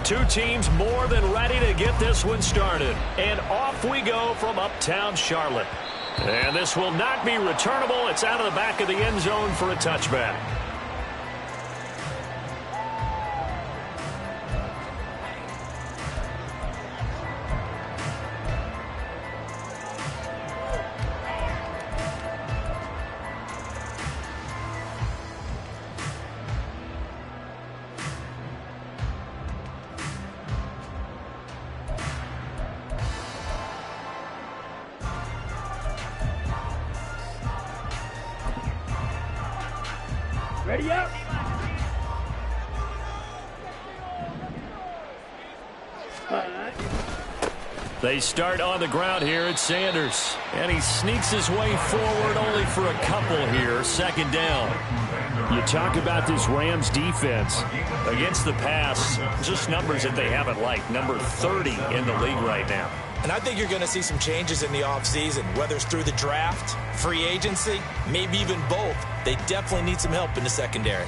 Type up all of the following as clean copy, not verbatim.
Two teams more than ready to get this one started. And off we go from uptown Charlotte. And this will not be returnable. It's out of the back of the end zone for a touchback. Ready up. They start on the ground here at Sanders. And he sneaks his way forward only for a couple here. Second down. You talk about this Rams defense. Against the pass, just numbers that they haven't liked. Number 30 in the league right now. And I think you're going to see some changes in the offseason, whether it's through the draft, free agency, maybe even both. They definitely need some help in the secondary.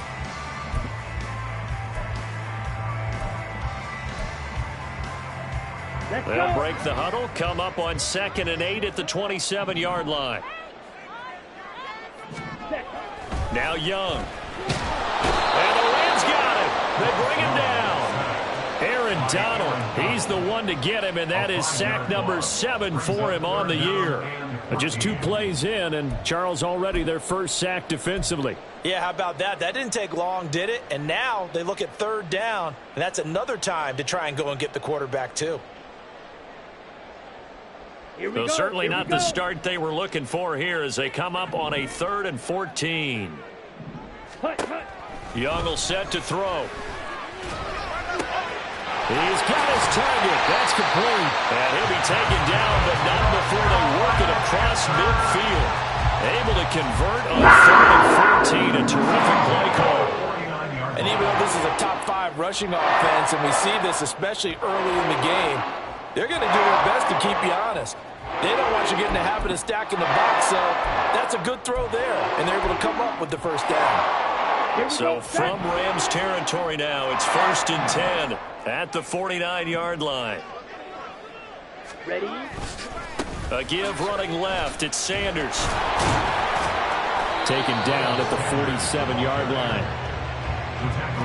They'll break the huddle, come up on 2nd and 8 at the 27-yard line. Now Young. And the Rams got him. They bring him down. Aaron Donald, he's the one to get him, and that is sack number 7 for him on the year. Just 2 plays in, and Charles already their first sack defensively. Yeah, how about that? That didn't take long, did it? And now they look at 3rd down, and that's another time to try and go and get the quarterback too. So certainly not the start they were looking for here as they come up on a 3rd and 14. Young will set to throw. He's got his target. That's complete. And he'll be taken down, but not before they work it across midfield. Able to convert on 3rd and 14. A terrific play call. And even though this is a top 5 rushing offense, and we see this especially early in the game, they're going to do their best to keep you honest. They don't want you getting the habit of stacking the box, so that's a good throw there, and they're able to come up with the first down. So from Rams territory now, it's 1st and 10 at the 49-yard line. Ready? A give running left. It's Sanders. Taken down at the 47-yard line.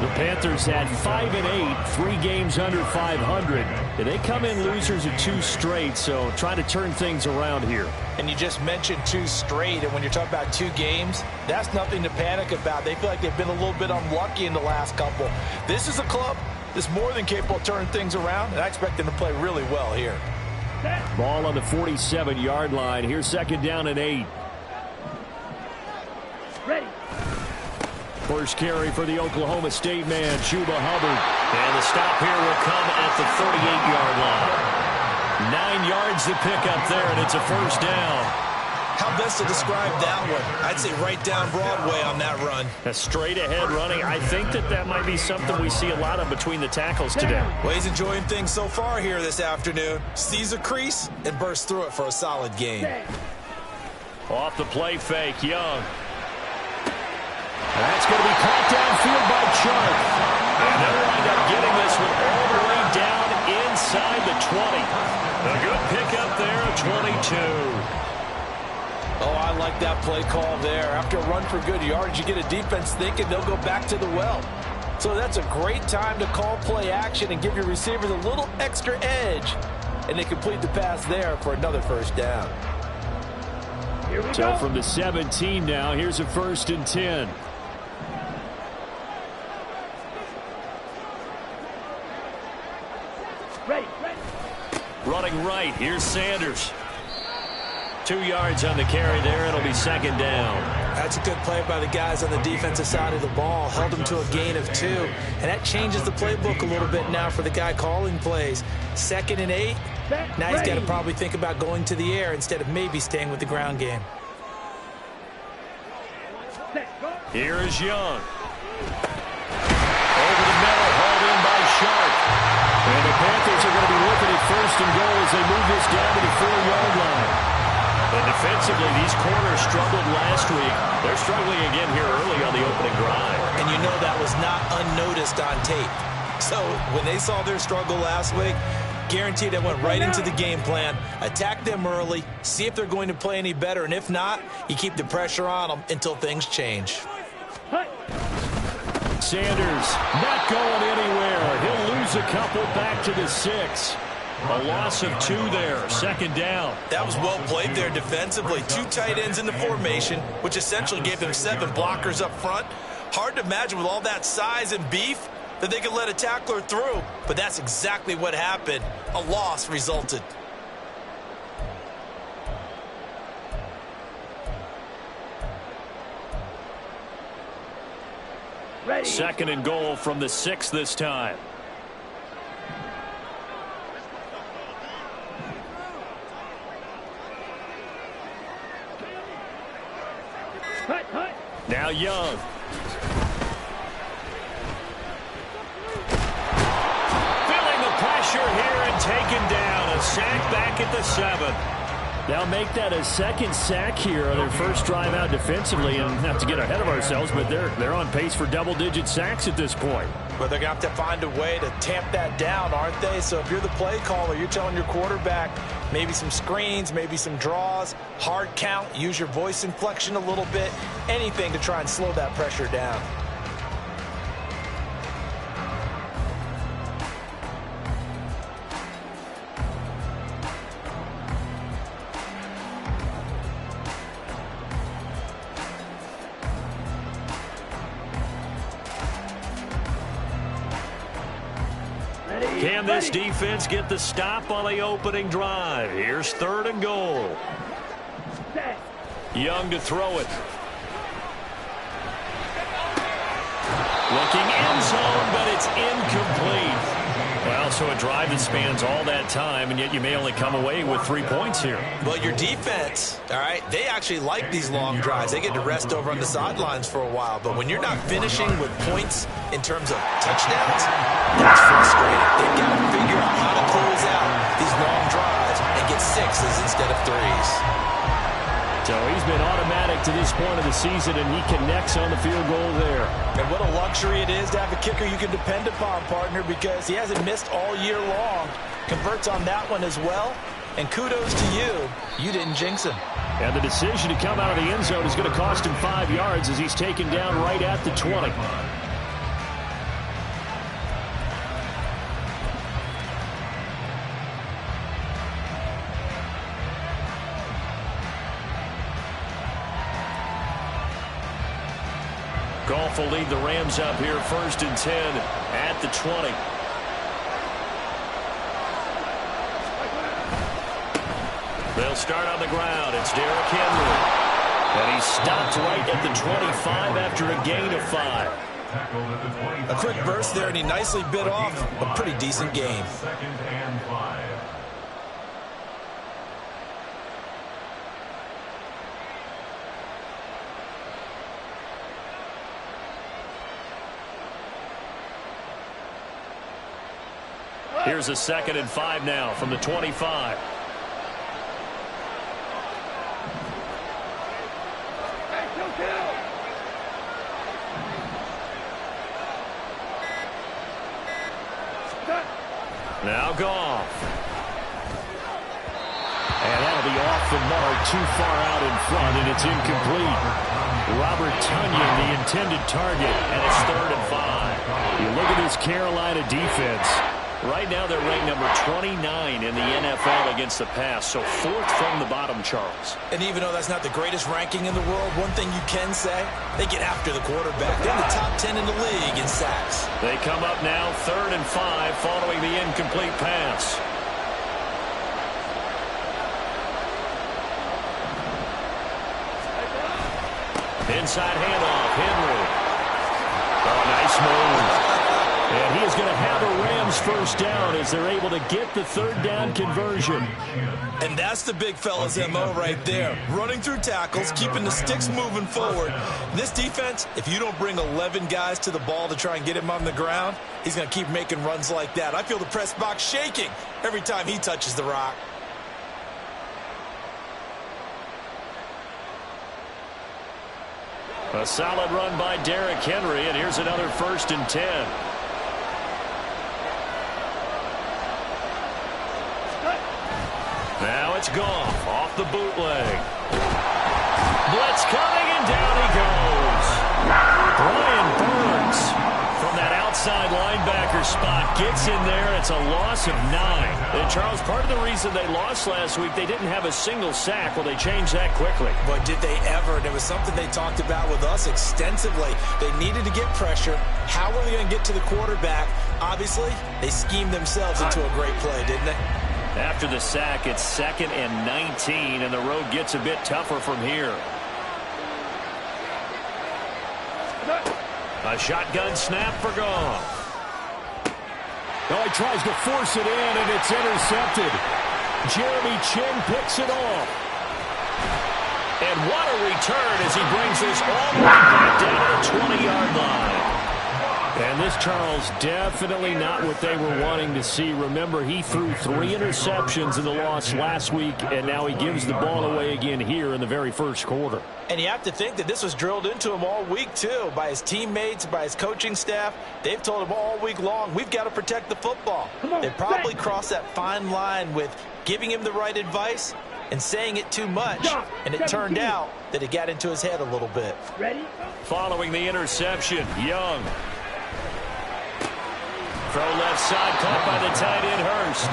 The Panthers had 5 and 8, 3 games under 500. And they come in losers of 2 straight, so trying to turn things around here. And you just mentioned 2 straight, and when you're talking about 2 games, that's nothing to panic about. They feel like they've been a little bit unlucky in the last couple. This is a club that's more than capable of turning things around, and I expect them to play really well here. Ball on the 47-yard line. Here's 2nd down and 8. Ready. First carry for the Oklahoma State man, Chuba Hubbard. And the stop here will come at the 38-yard line. 9 yards to pick up there, and it's a first down. How best to describe that one? I'd say right down Broadway on that run. A straight-ahead running. I think that might be something we see a lot of between the tackles today. Well, he's enjoying things so far here this afternoon. Sees a crease and bursts through it for a solid gain. Off the play fake, Young. That's going to be caught downfield by Chark. And they'll wind up getting this one all the way down inside the 20. A good pickup there at 22. Oh, I like that play call there. After a run for good yards, you get a defense thinking they'll go back to the well. So that's a great time to call play action and give your receivers a little extra edge. And they complete the pass there for another first down. So from the 17 now, here's a 1st and 10. Ready. Running right, here's Sanders. 2 yards on the carry there. It'll be 2nd down. That's a good play by the guys on the defensive side of the ball. Held them to a gain of 2. And that changes the playbook a little bit now for the guy calling plays. 2nd and 8. Now he's got to probably think about going to the air instead of maybe staying with the ground game. Here is Young. Over the middle, hauled in by Sharp. And the Panthers are going to be looking at 1st and goal as they move this down to the 4-yard line. And defensively, these corners struggled last week. They're struggling again here early on the opening drive. And you know that was not unnoticed on tape. So when they saw their struggle last week, guaranteed I went right into the game plan, attack them early, see if they're going to play any better, and if not, you keep the pressure on them until things change. Sanders not going anywhere. He'll lose a couple back to the 6. A loss of 2 there, 2nd down. That was well played there defensively. 2 tight ends in the formation, which essentially gave them 7 blockers up front. Hard to imagine with all that size and beef that they could let a tackler through, but that's exactly what happened. A loss resulted. Ready. 2nd and goal from the 6 this time. Now Young. Feeling the pressure here and taken down. A sack back at the 7. They'll make that a 2nd sack here on their first drive out defensively, and not to get ahead of ourselves, but they're on pace for double-digit sacks at this point. But they're going to have to find a way to tamp that down, aren't they? So if you're the play caller, you're telling your quarterback maybe some screens, maybe some draws, hard count, use your voice inflection a little bit, anything to try and slow that pressure down. Can this defense get the stop on the opening drive? Here's 3rd and goal. Young to throw it. Looking end zone, but it's incomplete. Well, so a drive that spans all that time, and yet you may only come away with 3 points here. Well, your defense, all right, they actually like these long drives. They get to rest over on the sidelines for a while. But when you're not finishing with points in terms of touchdowns, that's frustrating. They've got to figure out how to close out these long drives and get 6s instead of 3s. So he's been automatic to this point of the season, and he connects on the field goal there. And what a luxury it is to have a kicker you can depend upon, partner, because he hasn't missed all year long. Converts on that one as well. And kudos to you. You didn't jinx him. And the decision to come out of the end zone is going to cost him 5 yards as he's taken down right at the 20. Goff will lead the Rams up here, 1st and 10 at the 20. They'll start on the ground. It's Derrick Henry. And he's stopped right at the 25 after a gain of 5. A quick burst there, and he nicely bit off a pretty decent game. Here's a 2nd and 5 now from the 25. Now Goff. And that'll be off the mark, too far out in front, and it's incomplete. Robert Tonyan, the intended target, and it's 3rd and 5. You look at this Carolina defense. Right now they're ranked number 29 in the NFL against the pass, so 4th from the bottom, Charles. And even though that's not the greatest ranking in the world, one thing you can say, they get after the quarterback. They're in the top 10 in the league in sacks. They come up now 3rd and 5 following the incomplete pass. Inside handoff, Henry. Oh, nice move. And he is going to have a Rams 1st down as they're able to get the 3rd down conversion. And that's the big fella's MO right there. Running through tackles, keeping the sticks moving forward. This defense, if you don't bring 11 guys to the ball to try and get him on the ground, he's going to keep making runs like that. I feel the press box shaking every time he touches the rock. A solid run by Derrick Henry, and here's another 1st and 10. Now it's Goff off the bootleg. Blitz coming, and down he goes. Brian Burns from that outside linebacker spot gets in there. It's a loss of 9. And Charles, part of the reason they lost last week, they didn't have a single sack. Well, they changed that quickly. But did they ever? And it was something they talked about with us extensively. They needed to get pressure. How are they going to get to the quarterback? Obviously, they schemed themselves into a great play, didn't they? After the sack, it's 2nd and 19, and the road gets a bit tougher from here. A shotgun snap for Goff. Oh, he tries to force it in, and it's intercepted. Jeremy Chin picks it off. And what a return as he brings this all the way back down to the 20-yard line. And this, Charles, definitely not what they were wanting to see. Remember, he threw 3 interceptions in the loss last week, and now he gives the ball away again here in the very first quarter. And you have to think that this was drilled into him all week, too, by his teammates, by his coaching staff. They've told him all week long, we've got to protect the football. They probably crossed that fine line with giving him the right advice and saying it too much. And it turned out that it got into his head a little bit. Ready? Following the interception, Young. Throw left side, caught by the tight end, Hurst.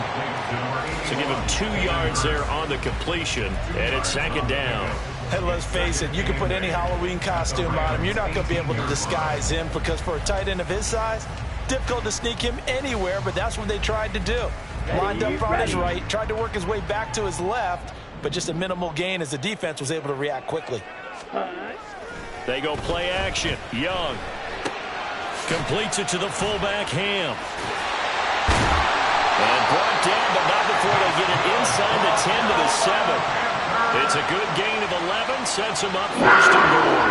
So give him 2 yards there on the completion, and it's 2nd down. And let's face it, you can put any Halloween costume on him. You're not going to be able to disguise him because for a tight end of his size, difficult to sneak him anywhere, but that's what they tried to do. Lined up on his right, tried to work his way back to his left, but just a minimal gain as the defense was able to react quickly. They go play action. Young completes it to the fullback, Ham. And brought down, but not before they get it inside the 10 to the 7. It's a good gain of 11, sets them up 1st and goal.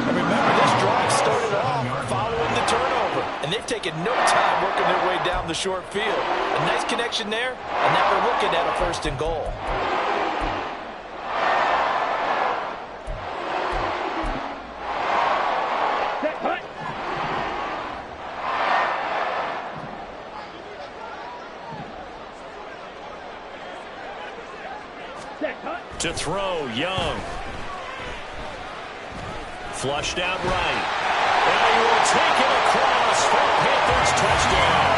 And remember, this drive started off following the turnover, and they've taken no time working their way down the short field. A nice connection there, and now they're looking at a 1st and goal. To throw, Young. Flushed out right. And he will take it across for Panthers touchdown.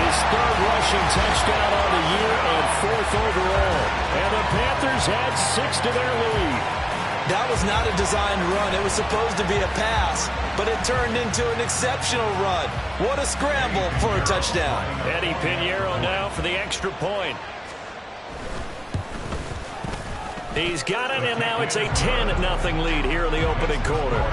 His 3rd rushing touchdown on the year and 4th overall. And the Panthers add 6 to their lead. That was not a designed run. It was supposed to be a pass, but it turned into an exceptional run. What a scramble for a touchdown. Eddie Pinheiro now for the extra point. He's got it, and now it's a 10-0 lead here in the opening quarter.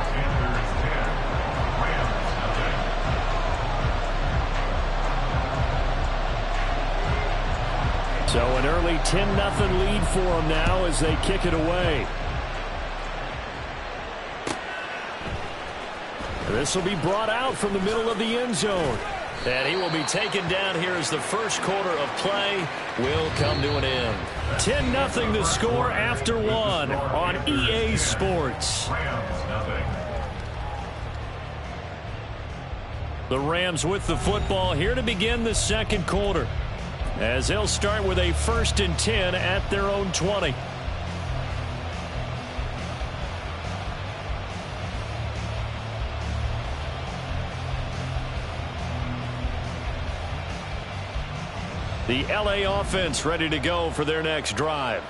So an early 10-0 lead for them now as they kick it away. This will be brought out from the middle of the end zone. And he will be taken down here as the first quarter of play will come to an end. 10-0 the score after 1 on EA Sports. The Rams with the football here to begin the second quarter, as they'll start with a 1st and 10 at their own 20. The LA offense ready to go for their next drive.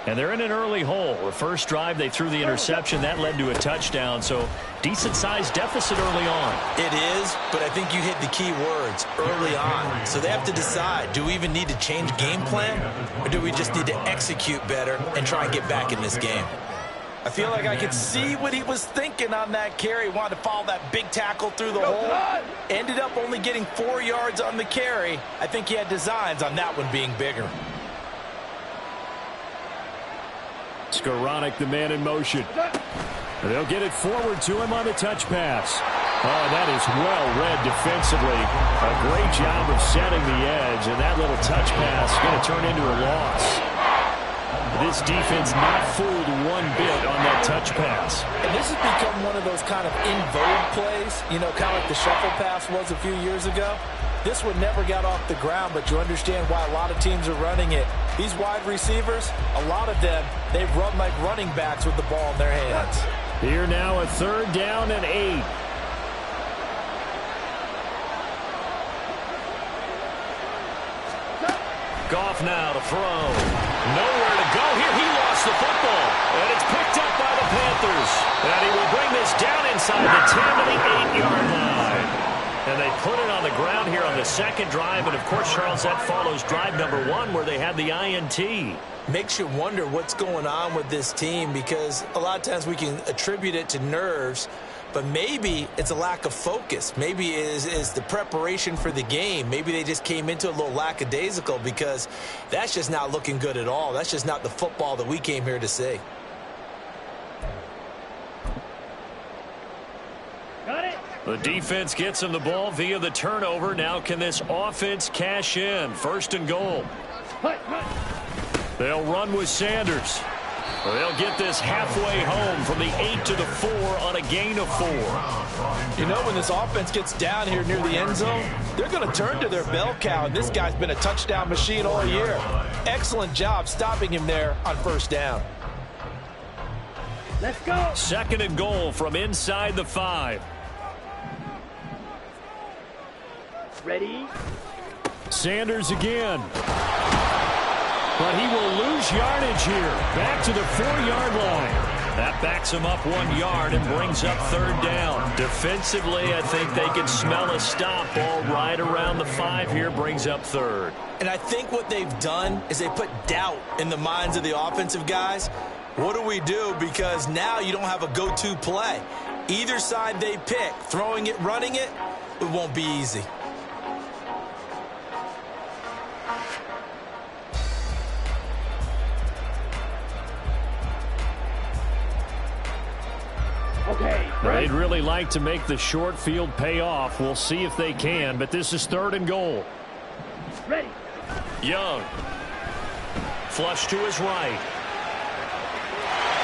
And they're in an early hole. The first drive, they threw the interception. That led to a touchdown. So decent-sized deficit early on. It is, but I think you hit the key words, early on. So they have to decide, do we even need to change game plan? Or do we just need to execute better and try and get back in this game? I feel like I could see what he was thinking on that carry. Wanted to follow that big tackle through the hole. Ended up only getting 4 yards on the carry. I think he had designs on that one being bigger. Skoranek, the man in motion. They'll get it forward to him on the touch pass. Oh, that is well read defensively. A great job of setting the edge, and that little touch pass is going to turn into a loss. This defense not fooled one bit on that touch pass. And this has become one of those kind of in vogue plays, you know, kind of like the shuffle pass was a few years ago. This one never got off the ground, but you understand why a lot of teams are running it. These wide receivers, a lot of them, they run like running backs with the ball in their hands. Here now, a 3rd down and 8. Goff now to throw. Nowhere to go here. He lost the football. And it's picked up by the Panthers. And he will bring this down inside the 10 to the 8-yard line. And they put it on the ground here on the 2nd drive. And, of course, Charles, that follows drive number 1 where they had the INT. Makes you wonder what's going on with this team, because a lot of times we can attribute it to nerves, but maybe it's a lack of focus. Maybe it is the preparation for the game. Maybe they just came into a little lackadaisical, because that's just not looking good at all. That's just not the football that we came here to see. Got it. The defense gets him the ball via the turnover. Now can this offense cash in? 1st and goal. They'll run with Sanders. They'll get this halfway home from the 8 to the 4 on a gain of 4. You know, when this offense gets down here near the end zone, they're going to turn to their bell cow, and this guy's been a touchdown machine all year. Excellent job stopping him there on 1st down. Let's go. 2nd and goal from inside the 5. Ready. Sanders again. But he will lose yardage here. Back to the 4-yard line. That backs him up 1 yard and brings up 3rd down. Defensively, I think they can smell a stop. Ball right around the 5 here, brings up 3rd. And I think what they've done is they put doubt in the minds of the offensive guys. What do we do? Because now you don't have a go-to play. Either side they pick, throwing it, running it, it won't be easy. Okay. They'd really like to make the short field pay off. We'll see if they can, but this is 3rd and goal. Ready. Young. Flush to his right.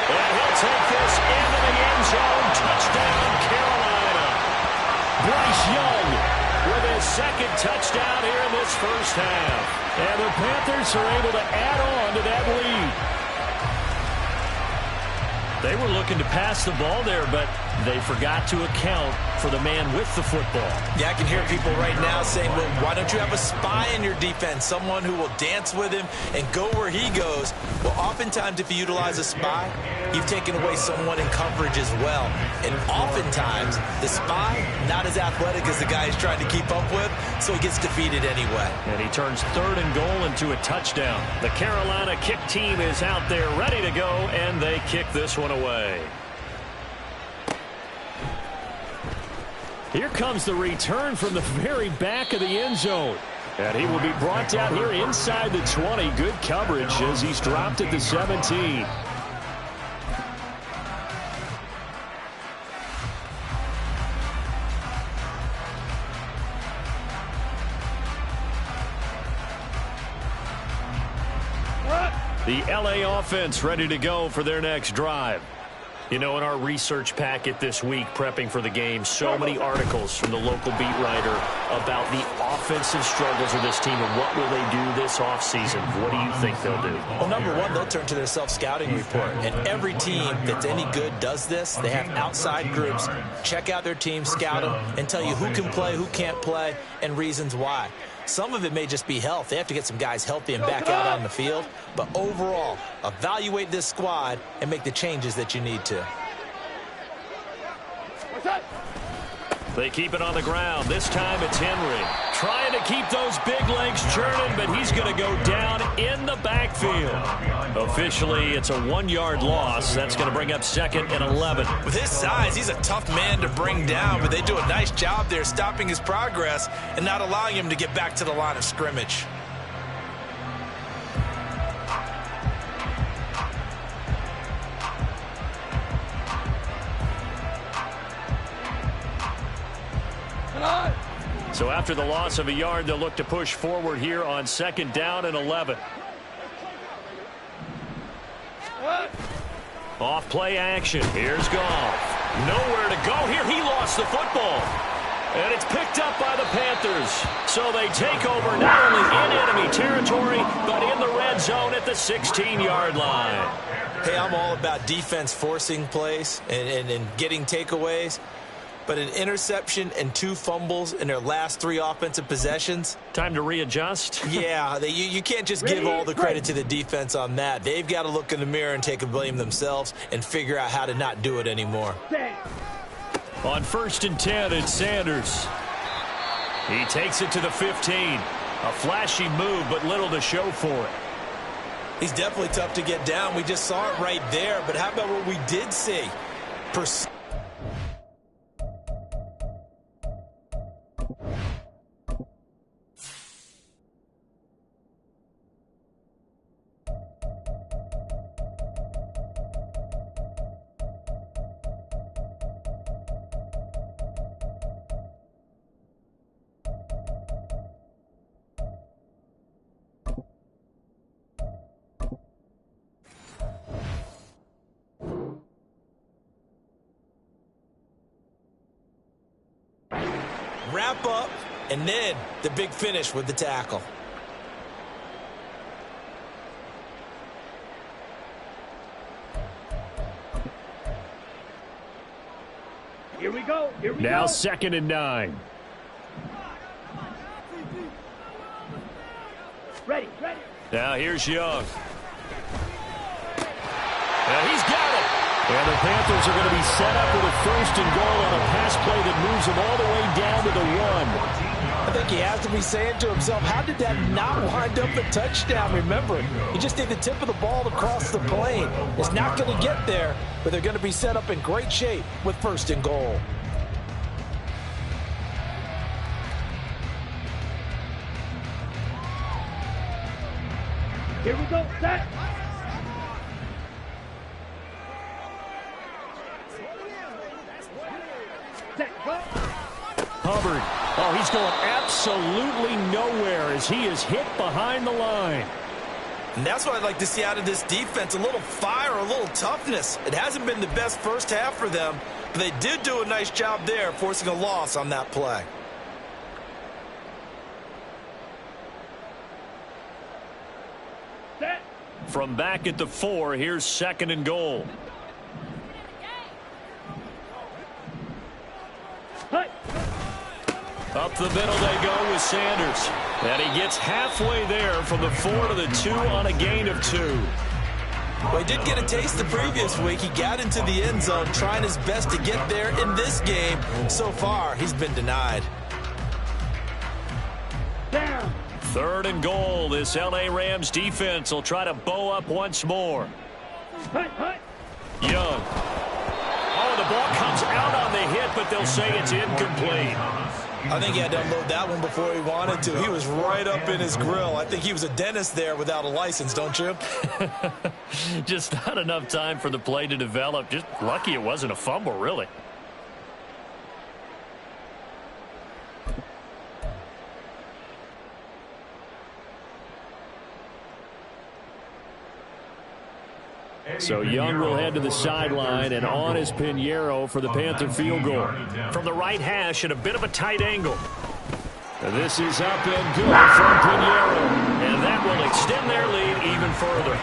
And he'll take this into the end zone. Touchdown, Carolina. Bryce Young with his 2nd touchdown here in this 1st half. And the Panthers are able to add on to that lead. They were looking to pass the ball there, but they forgot to account for the man with the football. Yeah, I can hear people right now saying, well, why don't you have a spy in your defense, someone who will dance with him and go where he goes? Well, oftentimes if you utilize a spy, you've taken away someone in coverage as well. And oftentimes, the spy, not as athletic as the guy he's trying to keep up with, so he gets defeated anyway. And he turns 3rd and goal into a touchdown. The Carolina kick team is out there ready to go, and they kick this one away. Here comes the return from the very back of the end zone. And he will be brought down here inside the 20. Good coverage as he's dropped at the 17. The LA offense ready to go for their next drive. You know, in our research packet this week, prepping for the game, so many articles from the local beat writer about the offensive struggles of this team and what will they do this offseason. What do you think they'll do? Well, number one, they'll turn to their self-scouting report. And every team that's any good does this. They have outside groups, check out their team, scout them, and tell you who can play, who can't play, and reasons why. Some of it may just be health. They have to get some guys healthy and back out on the field. But overall, evaluate this squad and make the changes that you need to. They keep it on the ground. This time it's Henry. Trying to keep those big legs churning, but he's going to go down in the backfield. Officially, it's a 1-yard loss. That's going to bring up 2nd and 11. With his size, he's a tough man to bring down, but they do a nice job there stopping his progress and not allowing him to get back to the line of scrimmage. So after the loss of a yard, they'll look to push forward here on 2nd down and 11. Off play action. Here's Goff. Nowhere to go here. He lost the football. And it's picked up by the Panthers. So they take over not only in enemy territory, but in the red zone at the 16-yard line. Hey, I'm all about defense forcing plays and getting takeaways. But an interception and 2 fumbles in their last 3 offensive possessions. Time to readjust? Yeah, you can't just give all the credit to the defense on that. They've got to look in the mirror and take the blame themselves and figure out how to not do it anymore. On 1st and 10, it's Sanders. He takes it to the 15. A flashy move, but little to show for it. He's definitely tough to get down. We just saw it right there. But how about what we did see? Wrap up, and then the big finish with the tackle. Here we go. Here we go. Now 2nd and 9. Ready. Now here's Young. And he's got it. And the Panthers are going to be set up with a 1st and goal on a pass play that moves them all the way down to the 1. I think he has to be saying to himself, how did that not wind up a touchdown? Remember, you just need the tip of the ball across the plane. It's not going to get there, but they're going to be set up in great shape with 1st and goal. Here we go. Set. Hubbard. Oh, he's going absolutely nowhere as he is hit behind the line. And that's what I'd like to see out of this defense, a little fire, a little toughness. It hasn't been the best first half for them, but they did do a nice job there, forcing a loss on that play. Set. From back at the 4, here's 2nd and goal. Hut. Up the middle they go with Sanders. And he gets halfway there from the 4 to the 2 on a gain of 2. Well, he did get a taste the previous week. He got into the end zone trying his best to get there in this game. So far, he's been denied. Down. 3rd and goal. This L.A. Rams defense will try to bow up once more. Hut. Young. Oh, the ball comes out on the hit, but they'll say it's incomplete. I think he had to unload that one before he wanted to. He was right up in his grill. I think he was a dentist there without a license, don't you? Just not enough time for the play to develop. Just lucky it wasn't a fumble, really. So Young will head to the sideline, and on is Pinheiro for the Panther field goal. From the right hash at a bit of a tight angle. This is up and good from Pinheiro, and that will extend their lead even further.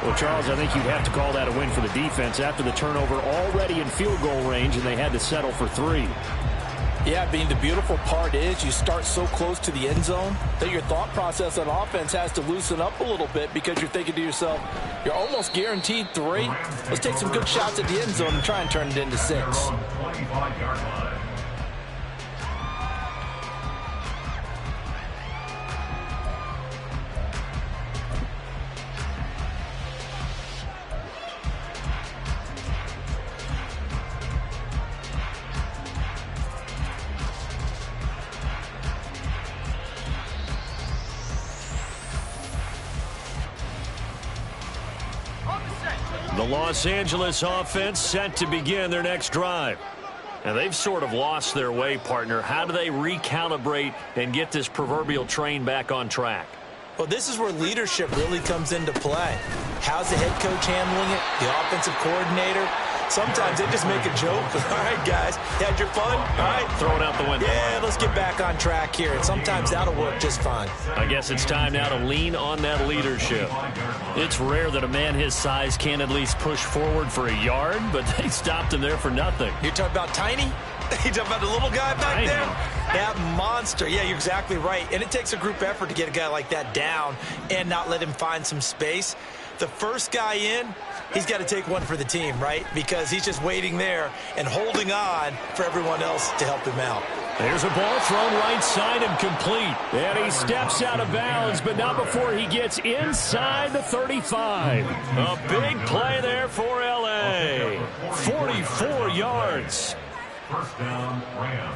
Well, Charles, I think you'd have to call that a win for the defense after the turnover already in field goal range, and they had to settle for 3. Yeah, Bean, the beautiful part is you start so close to the end zone that your thought process on offense has to loosen up a little bit because you're thinking to yourself, you're almost guaranteed 3. Let's take some good shots at the end zone and try and turn it into 6. The Los Angeles offense set to begin their next drive. And they've sort of lost their way, partner. How do they recalibrate and get this proverbial train back on track? Well, this is where leadership really comes into play. How's the head coach handling it? The offensive coordinator? Sometimes they just make a joke. All right, guys, you had your fun? All right. Throw it out the window. Yeah, let's get back on track here. And sometimes that'll work just fine. I guess it's time now to lean on that leadership. It's rare that a man his size can't at least push forward for a yard, but they stopped him there for nothing. You're talking about Tiny? You talking about the little guy back Tiny. there? That monster. Yeah, you're exactly right. And it takes a group effort to get a guy like that down and not let him find some space. The first guy in, he's got to take one for the team, right? Because he's just waiting there and holding on for everyone else to help him out. There's a ball thrown right side and complete. And he steps out of bounds, but not before he gets inside the 35. A big play there for L.A. 44 yards. First down, Rams.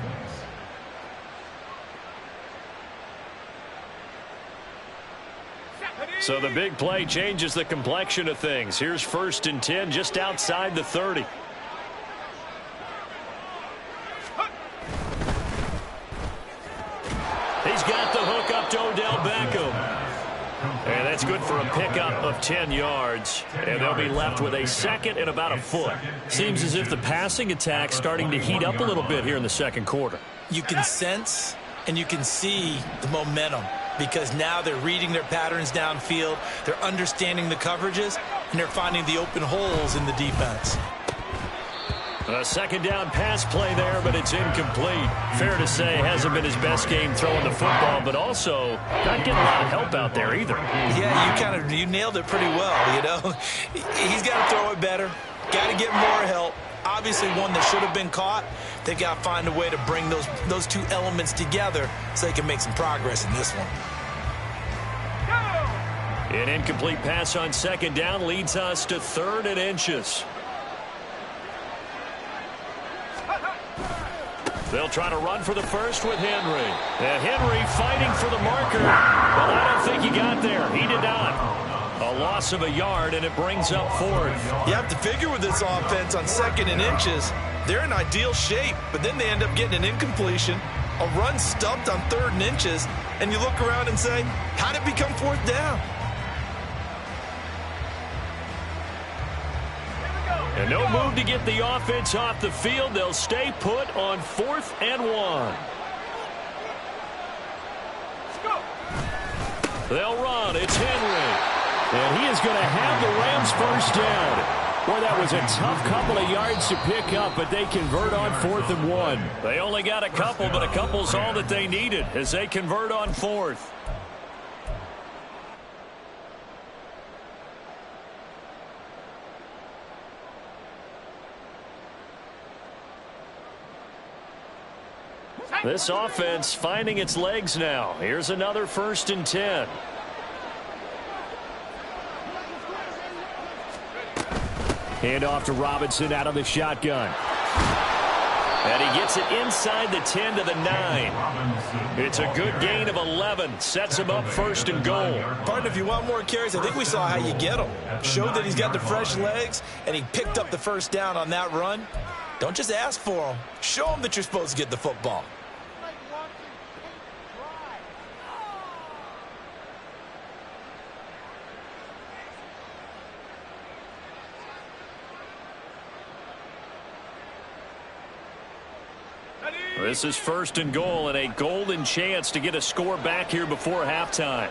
So the big play changes the complexion of things. Here's 1st and 10 just outside the 30. He's got the hook up to Odell Beckham. And that's good for a pickup of 10 yards. And they'll be left with a second and about a foot. Seems as if the passing attack's starting to heat up a little bit here in the second quarter. You can sense and you can see the momentum because now they're reading their patterns downfield, they're understanding the coverages, and they're finding the open holes in the defense. A second down pass play there, but it's incomplete. Fair to say, hasn't been his best game throwing the football, but also not getting a lot of help out there either. Yeah, you nailed it pretty well, you know. He's got to throw it better, got to get more help. Obviously one that should have been caught. They've got to find a way to bring those two elements together so they can make some progress in this one. An incomplete pass on second down leads us to 3rd and inches. They'll try to run for the first with Henry. And Henry fighting for the marker, but I don't think he got there. He did not. A loss of a yard, and it brings up 4th. You have to figure with this offense on 2nd and inches, they're in ideal shape, but then they end up getting an incompletion, a run stumped on 3rd and inches, and you look around and say, how did it become 4th down? And no move to get the offense off the field. They'll stay put on 4th and 1. They'll run. It's Henry. And he is going to have the Rams first down. Boy, that was a tough couple of yards to pick up, but they convert on 4th and 1. They only got a couple, but a couple's all that they needed as they convert on 4th. This offense finding its legs now. Here's another 1st and 10. Hand off to Robinson out of the shotgun. And he gets it inside the 10 to the 9. It's a good gain of 11. Sets him up 1st and goal. Partner, if you want more carries, I think we saw how you get him. Showed that he's got the fresh legs, and he picked up the first down on that run. Don't just ask for him. Show him that you're supposed to get the football. This is 1st and goal and a golden chance to get a score back here before halftime.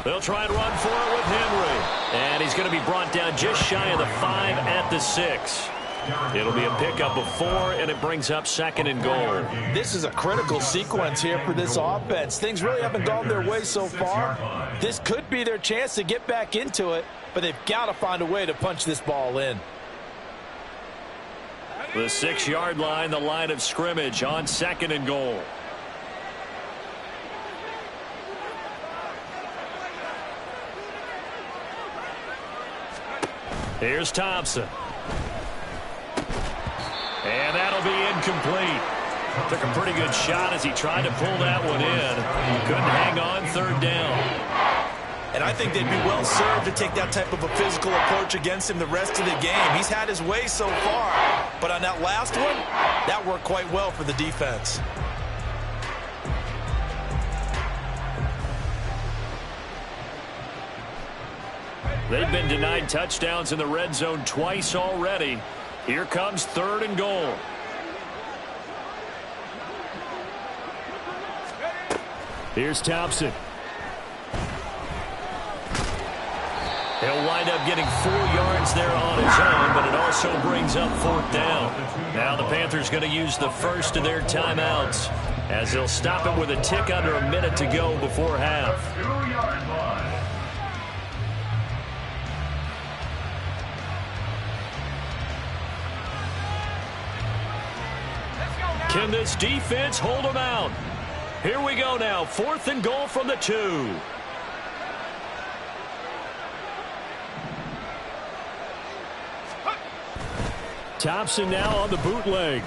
They'll try and run for it with Henry. And he's going to be brought down just shy of the 5 at the 6. It'll be a pickup of 4, and it brings up 2nd and goal. This is a critical sequence here for this offense. Things really haven't gone their way so far. This could be their chance to get back into it, but they've got to find a way to punch this ball in. The 6-yard line, the line of scrimmage on 2nd and goal. Here's Thompson. And that'll be incomplete. Took a pretty good shot as he tried to pull that one in. Couldn't hang on 3rd down. And I think they'd be well served to take that type of a physical approach against him the rest of the game. He's had his way so far, but on that last one, that worked quite well for the defense. They've been denied touchdowns in the red zone twice already. Here comes 3rd and goal. Here's Thompson. He'll wind up getting 4 yards there on his own, but it also brings up 4th down. Now the Panthers going to use the first of their timeouts as they'll stop it with a tick under a minute to go before half. 2-yard line. Can this defense hold them out? Here we go now. 4th and goal from the 2. Thompson now on the bootleg.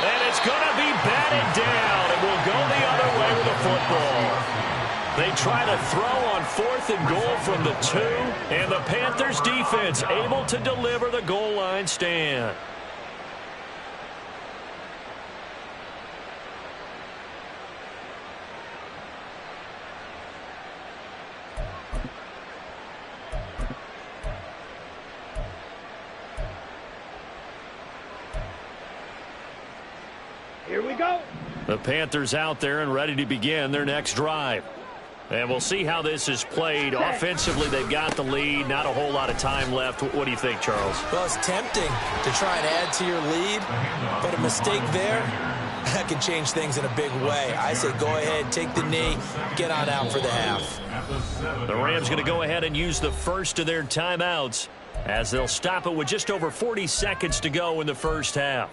And it's going to be batted down. It will go the other way with the football. They try to throw on 4th and goal from the 2, and the Panthers defense able to deliver the goal line stand. Here we go. The Panthers out there and ready to begin their next drive. And we'll see how this is played. Offensively, they've got the lead. Not a whole lot of time left. What do you think, Charles? Well, it's tempting to try and add to your lead, but a mistake there, that can change things in a big way. I say go ahead, take the knee, get on out for the half. The Rams going to go ahead and use the first of their timeouts as they'll stop it with just over 40 seconds to go in the first half.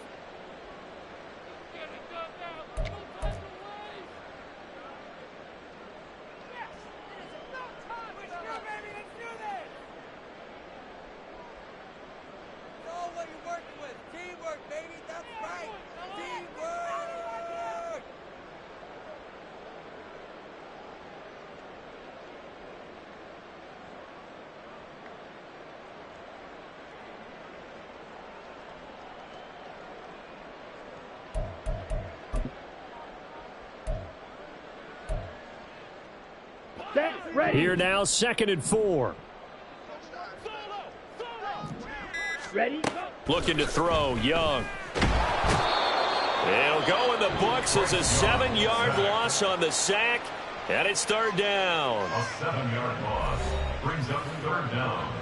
Here now, 2nd and 4. Ready? Looking to throw, Young. It'll go in the books as a 7-yard loss on the sack, and it's 3rd down. A 7-yard loss brings up 3rd down.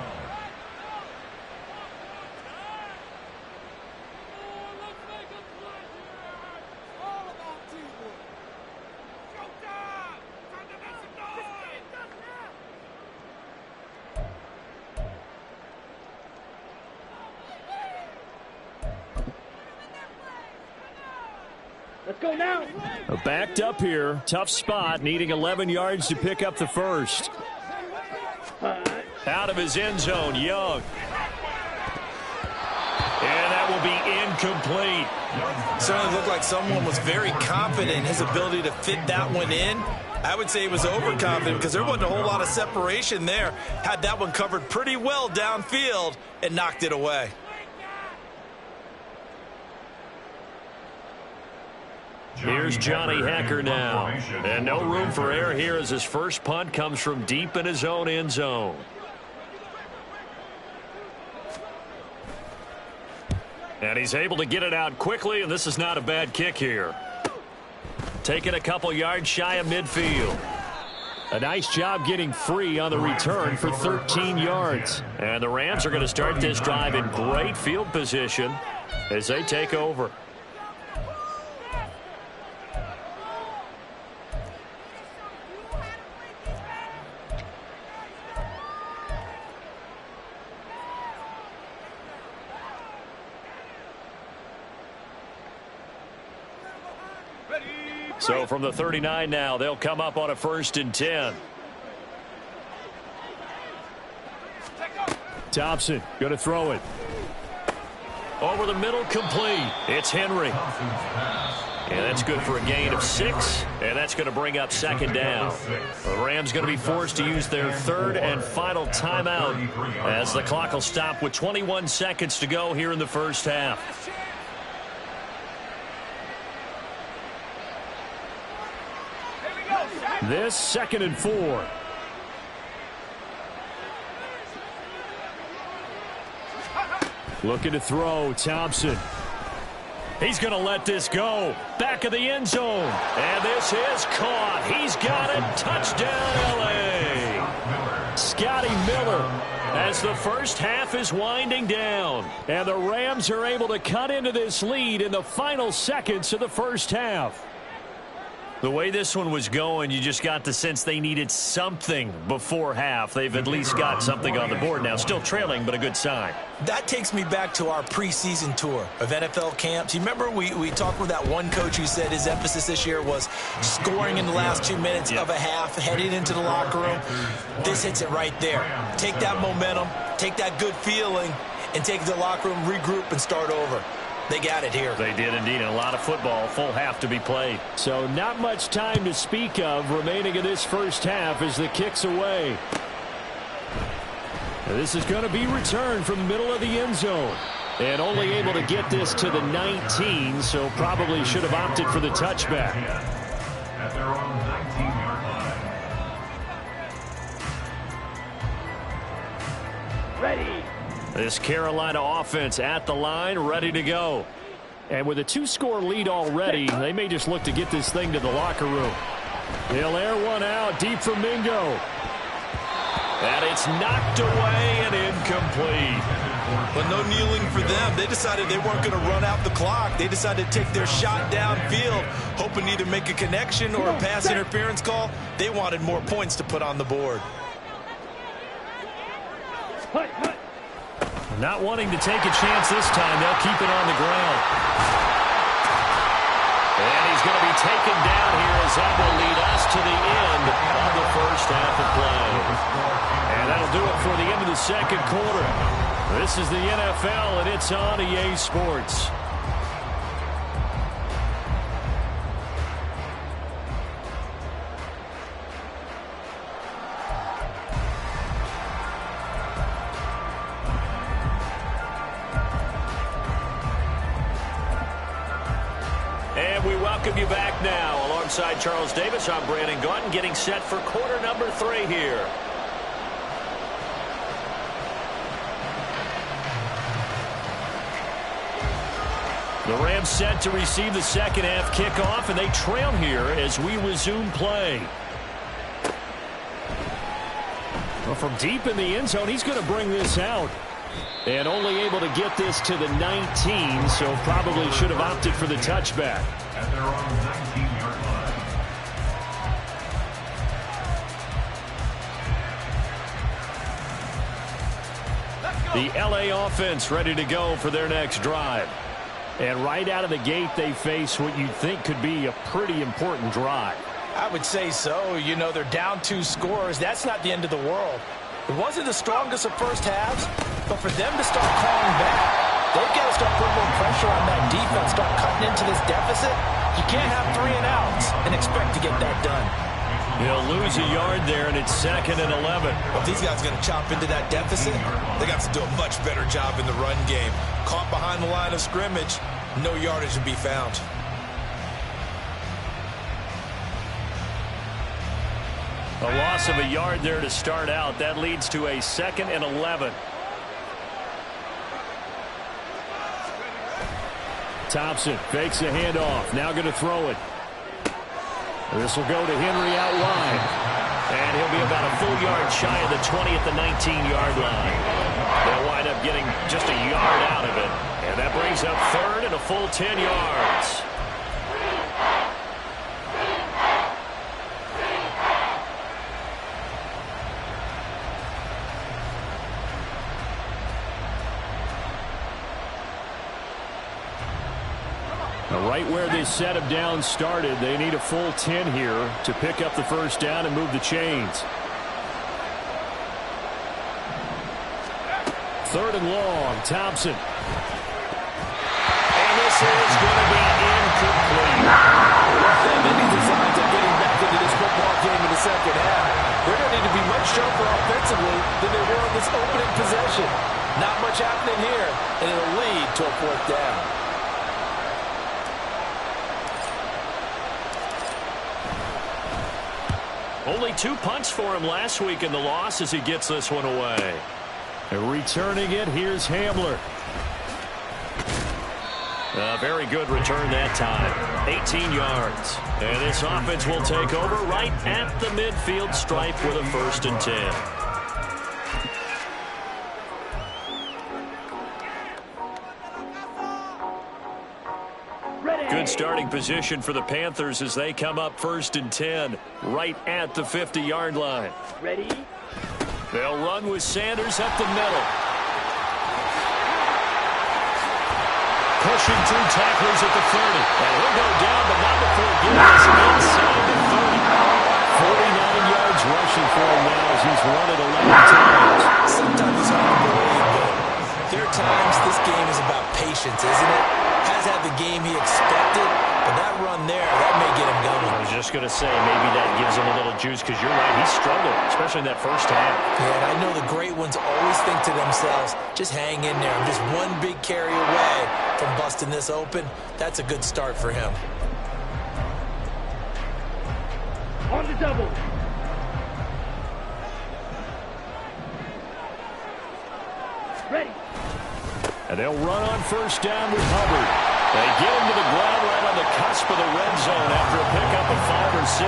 Let's go now. Backed up here. Tough spot. Needing 11 yards to pick up the first. Out of his end zone, Young. And that will be incomplete. Certainly looked like someone was very confident in his ability to fit that one in. I would say he was overconfident because there wasn't a whole lot of separation there. Had that one covered pretty well downfield and knocked it away. Here's Johnny Hecker now. And no room for error here as his first punt comes from deep in his own end zone. And he's able to get it out quickly, and this is not a bad kick here. Taking a couple yards shy of midfield. A nice job getting free on the return for 13 yards. And the Rams are going to start this drive in great field position as they take over. So from the 39 now, they'll come up on a 1st and 10. Thompson going to throw it. Over the middle, complete. It's Henry. And that's good for a gain of 6. And that's going to bring up 2nd down. The Rams going to be forced to use their 3rd and final timeout as the clock will stop with 21 seconds to go here in the first half. This 2nd and 4. Looking to throw, Thompson. He's going to let this go. Back of the end zone. And this is caught. He's got it. Touchdown, L.A. Scotty Miller as the first half is winding down. And the Rams are able to cut into this lead in the final seconds of the first half. The way this one was going, you just got the sense they needed something before half. They've at least got something on the board now. Still trailing, but a good sign. That takes me back to our preseason tour of NFL camps. You remember we talked with that one coach who said his emphasis this year was scoring in the last 2 minutes of a half, heading into the locker room. This hits it right there. Take that momentum, take that good feeling, and take it to the locker room, regroup, and start over. They got it here. They did indeed. And a lot of football, full half to be played. So not much time to speak of remaining in this first half as the kick's away. Now this is going to be returned from the middle of the end zone. And only able to get this to the 19, so probably should have opted for the touchback. At their own 19-yard line. Ready. This Carolina offense at the line, ready to go. And with a 2-score lead already, they may just look to get this thing to the locker room. He'll air one out deep from Mingo. And it's knocked away and incomplete. But no kneeling for them. They decided they weren't going to run out the clock. They decided to take their shot downfield, hoping to either make a connection or a pass interference call. They wanted more points to put on the board. Hut, hut. Not wanting to take a chance this time. They'll keep it on the ground. And he's going to be taken down here as that will lead us to the end of the first half of play. And that'll do it for the end of the second quarter. This is the NFL, and it's on EA Sports. And we welcome you back now. Alongside Charles Davis, I'm Brandon Gaudin, getting set for quarter number 3 here. The Rams set to receive the second half kickoff, and they trail here as we resume play. Well, from deep in the end zone, he's going to bring this out. And only able to get this to the 19, so probably should have opted for the touchback. At their own 19-yard line. The LA offense ready to go for their next drive. And right out of the gate, they face what you'd think could be a pretty important drive. I would say so. You know, they're down 2 scores. That's not the end of the world. It wasn't the strongest of first halves, but for them to start clawing back, they've got to start putting more pressure on that defense, start cutting into this deficit. You can't have 3 and outs and expect to get that done. He'll lose a yard there, and it's 2nd and 11. If these guys are going to chop into that deficit, they got to do a much better job in the run game. Caught behind the line of scrimmage, no yardage to be found. A loss of a yard there to start out. That leads to a 2nd and 11. Thompson fakes the handoff. Now going to throw it. This will go to Henry out wide. And he'll be about a full yard shy of the 20 at the 19-yard line. They'll wind up getting just a yard out of it. And that brings up 3rd and a full 10 yards. Right where this set of downs started, they need a full 10 here to pick up the first down and move the chains. 3rd and long, Thompson. And this is going to be incomplete. Maybe the signs of getting back into this football game in the second half. They're going to need to be much sharper offensively than they were in this opening possession. Not much happening here, and it'll lead to a 4th down. Only 2 punts for him last week in the loss as he gets this one away. And returning it, here's Hamler. A very good return that time. 18 yards. And this offense will take over right at the midfield stripe with a 1st and 10. Good starting position for the Panthers as they come up 1st and 10 right at the 50-yard line. Ready? They'll run with Sanders up the middle. Pushing through tacklers at the 30. And he'll go down, but not before getting us inside the 30. 49 yards rushing for him now as he's run it 11 times. Sometimes it's hard to believe, but there are times this game is about patience, isn't it? Has had the game he expected, but that run there, that may get him going. I was just going to say, maybe that gives him a little juice because you're right, he struggled, especially in that first half. Yeah, and I know the great ones always think to themselves, just hang in there. I'm just one big carry away from busting this open. That's a good start for him. On the double. Ready. And they'll run on 1st down with Hubbard. They get him to the ground right on the cusp of the red zone after a pickup of 5 or 6.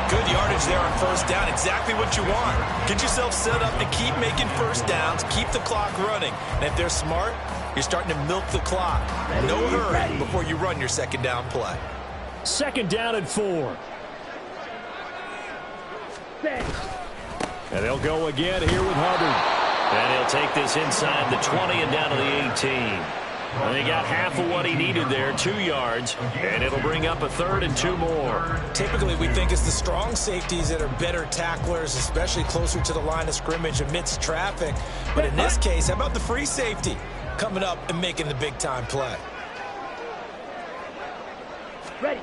Good yardage there on 1st down. Exactly what you want. Get yourself set up to keep making 1st downs, keep the clock running. And if they're smart, you're starting to milk the clock. No hurry before you run your 2nd down play. 2nd down and 4. Set. And they'll go again here with Hubbard. And he'll take this inside the 20 and down to the 18. And they got half of what he needed there, 2 yards. And it'll bring up a 3rd and 2 more. Typically, we think it's the strong safeties that are better tacklers, especially closer to the line of scrimmage amidst traffic. But in this case, how about the free safety coming up and making the big-time play? Ready.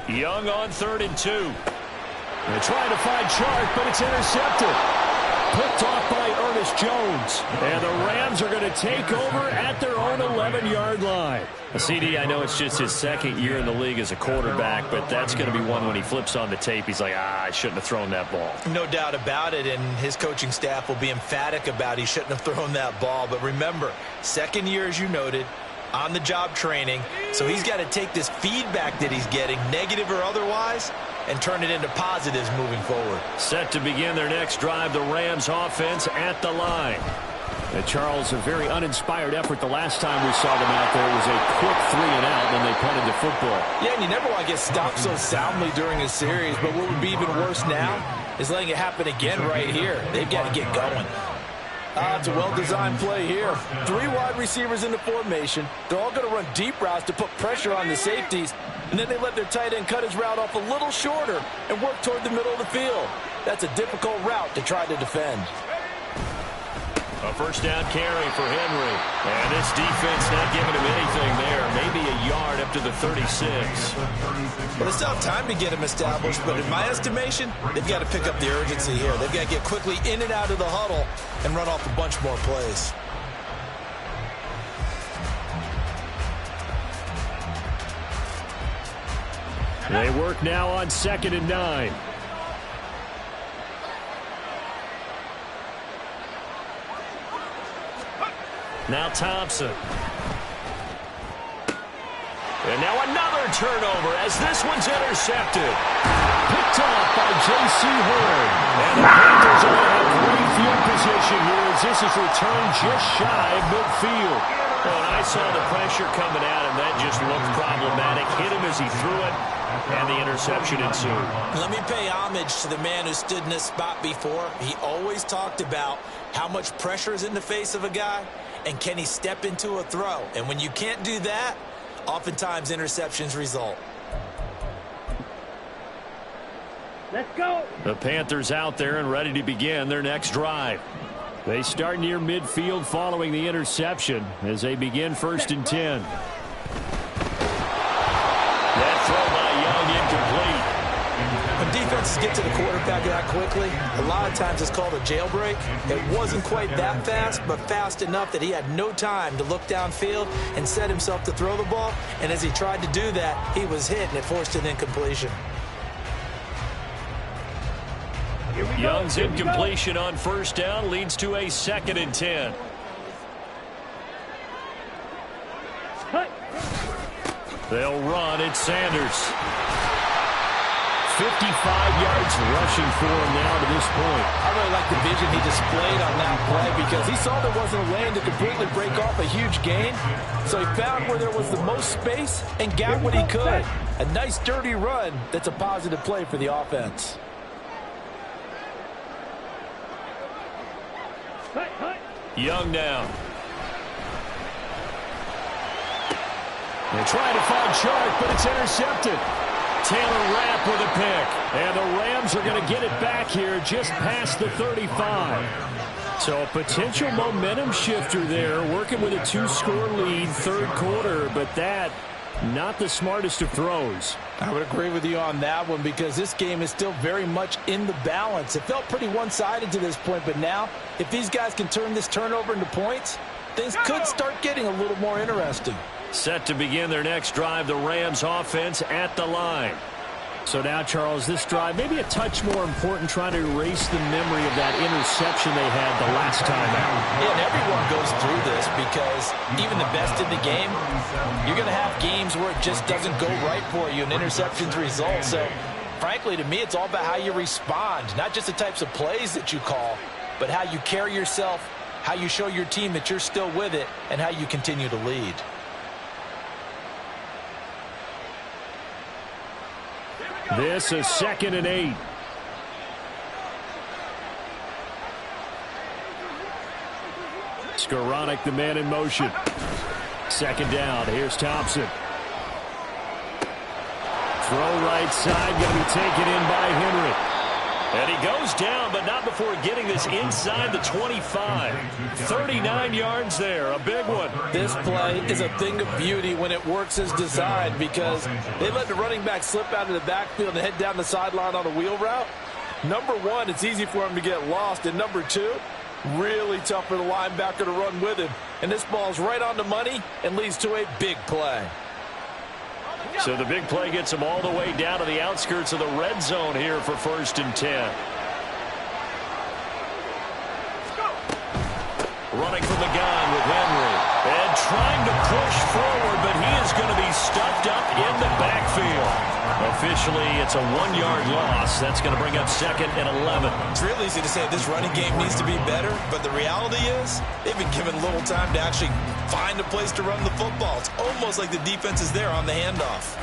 Young on 3rd and 2. They're trying to find Chark, but it's intercepted. Picked off by Ernest Jones. And the Rams are going to take over at their own 11-yard line. CD, I know it's just his 2nd year in the league as a quarterback, but that's going to be one when he flips on the tape. He's like, I shouldn't have thrown that ball. No doubt about it, and his coaching staff will be emphatic about he shouldn't have thrown that ball. But remember, 2nd year, as you noted, on-the-job training. So he's got to take this feedback that he's getting, negative or otherwise, and turn it into positives moving forward. Set to begin their next drive, the Rams offense at the line. And Charles, a very uninspired effort the last time we saw them out there. It was a quick 3 and out, and they punted the football. Yeah, and you never want to get stopped so soundly during a series, but what would be even worse now is letting it happen again right here. They've got to get going. It's a well-designed play here. 3 wide receivers in the formation. They're all going to run deep routes to put pressure on the safeties, and then they let their tight end cut his route off a little shorter and work toward the middle of the field. That's a difficult route to try to defend. A 1st down carry for Henry. And this defense not giving him anything there. Maybe a yard up to the 36. Well, they still have time to get him established, but in my estimation, they've got to pick up the urgency here. They've got to get quickly in and out of the huddle and run off a bunch more plays. They work now on 2nd and 9. Now Thompson. And now another turnover as this one's intercepted. Picked off by J.C. Horn. And the Panthers are in a great field position here as this is returned just shy of midfield. Well, and I saw the pressure coming at him. That just looked problematic. Hit him as he threw it, and the interception ensued. Let me pay homage to the man who stood in this spot before. He always talked about how much pressure is in the face of a guy, and can he step into a throw? And when you can't do that, oftentimes interceptions result. Let's go. The Panthers out there and ready to begin their next drive. They start near midfield following the interception as they begin 1st and 10. That throw by Young incomplete. When defenses get to the quarterback that quickly, a lot of times it's called a jailbreak. It wasn't quite that fast, but fast enough that he had no time to look downfield and set himself to throw the ball. And as he tried to do that, he was hit, and it forced an incompletion. Young's incompletion on 1st down leads to a 2nd and 10. Cut. They'll run. It's Sanders. 55 yards rushing for him now to this point. I really like the vision he displayed on that play because he saw there wasn't a lane to completely break off a huge gain. So he found where there was the most space and got what he could. A nice dirty run that's a positive play for the offense. Young now. They're trying to find Chark, but it's intercepted. Taylor Rapp with a pick. And the Rams are going to get it back here just past the 35. So a potential momentum shifter there, working with a 2-score lead, third quarter, but that not the smartest of throws. I would agree with you on that one because this game is still very much in the balance. It felt pretty one-sided to this point, but now if these guys can turn this turnover into points, things could start getting a little more interesting. Set to begin their next drive, the Rams offense at the line. So now, Charles, this drive may be a touch more important, trying to erase the memory of that interception they had the last time out. Yeah, and everyone goes through this because even the best in the game, you're going to have games where it just doesn't go right for you and interceptions result. So, frankly, to me, it's all about how you respond, not just the types of plays that you call, but how you carry yourself, how you show your team that you're still with it, and how you continue to lead. This is 2nd and 8. Skoranek, the man in motion. 2nd down. Here's Thompson. Throw right side, going to be taken in by Henry. And he goes down, but not before getting this inside the 25. 39 yards there, a big one. This play is a thing of beauty when it works as designed because they let the running back slip out of the backfield and head down the sideline on a wheel route. Number one, it's easy for him to get lost. And number two, really tough for the linebacker to run with him. And this ball's right on the money and leads to a big play. So the big play gets him all the way down to the outskirts of the red zone here for 1st and 10. Running from the gun with Henry. And trying to push forward, but he is going to be stuffed up in the backfield. Officially, it's a 1-yard loss. That's going to bring up 2nd and 11. It's real easy to say this running game needs to be better, but the reality is they've been given little time to actually find a place to run the football. It's almost like the defense is there on the handoff.